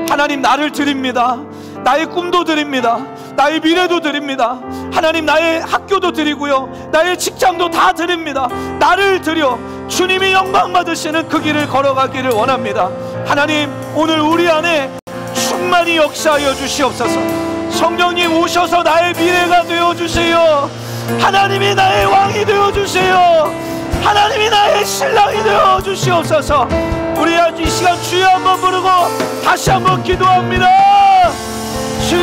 하나님, 나를 드립니다. 나의 꿈도 드립니다. 나의 미래도 드립니다. 하나님, 나의 학교도 드리고요, 나의 직장도 다 드립니다. 나를 드려 주님이 영광 받으시는 그 길을 걸어가기를 원합니다. 하나님, 오늘 우리 안에 충만히 역사하여 주시옵소서. 성령님 오셔서 나의 미래가 되어주세요. 하나님이 나의 왕이 되어주세요. 하나님이 나의 신랑이 되어주시옵소서. 우리 이 시간 주여 한번 부르고 다시 한번 기도합니다. 주여,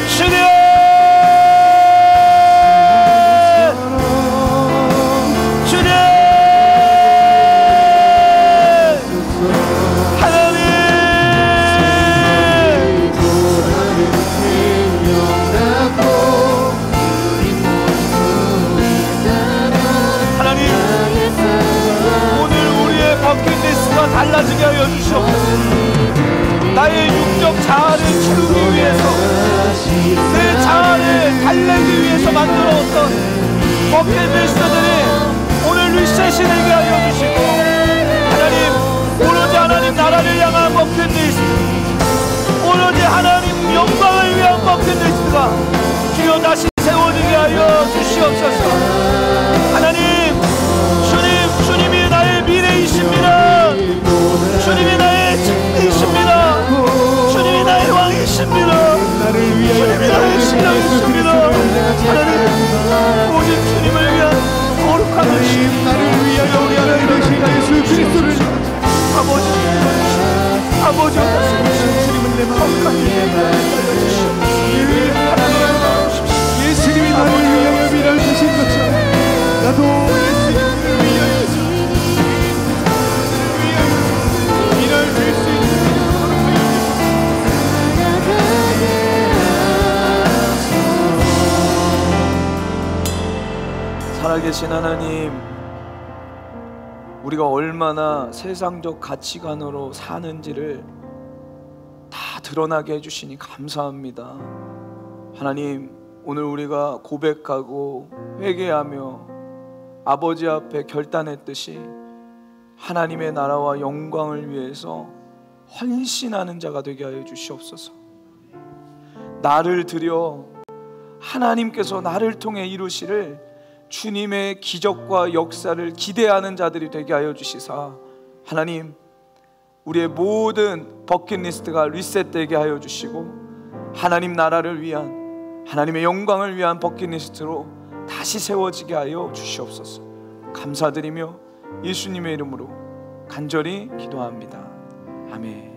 주여, 주여. 하나님, 오늘 우리의 버킷리스트가 달라지게 하여 주시옵소서. 나의 육적 자아를 채우기 위해서, 내 자아를 달래기 위해서 만들어왔던 버킷리스트들이 오늘 리셋이 되게 하여 주시고, 하나님, 오로지 하나님 나라를 향한 버킷리스트, 오로지 하나님 영광을 위한 버킷리스트가 주여 다시 세워지게 하여 주시옵소서. 하나님, 주님이 나의 미래이십니다. 주님이 나의 진리이십니다. 주님이 나의 왕이십니다. 주님이 나의 신랑이십니다. 하나님, 오직 주님을 위한 거룩한 의심, 나를 위하여 우리 하나님 예수 그리스도를 아버지 주님은 내 마음까지 예수님이 나를 위하여 미랄 주신 것처럼 나도 예수님을 위하여 미랄 줄 수 있는 살아계신 하나님, 우리가 얼마나 세상적 가치관으로 사는지를 다 드러나게 해주시니 감사합니다. 하나님, 오늘 우리가 고백하고 회개하며 아버지 앞에 결단했듯이 하나님의 나라와 영광을 위해서 헌신하는 자가 되게 하여 주시옵소서. 나를 드려 하나님께서 나를 통해 이루시를 주님의 기적과 역사를 기대하는 자들이 되게 하여 주시사, 하나님, 우리의 모든 버킷리스트가 리셋되게 하여 주시고 하나님 나라를 위한, 하나님의 영광을 위한 버킷리스트로 다시 세워지게 하여 주시옵소서. 감사드리며 예수님의 이름으로 간절히 기도합니다. 아멘.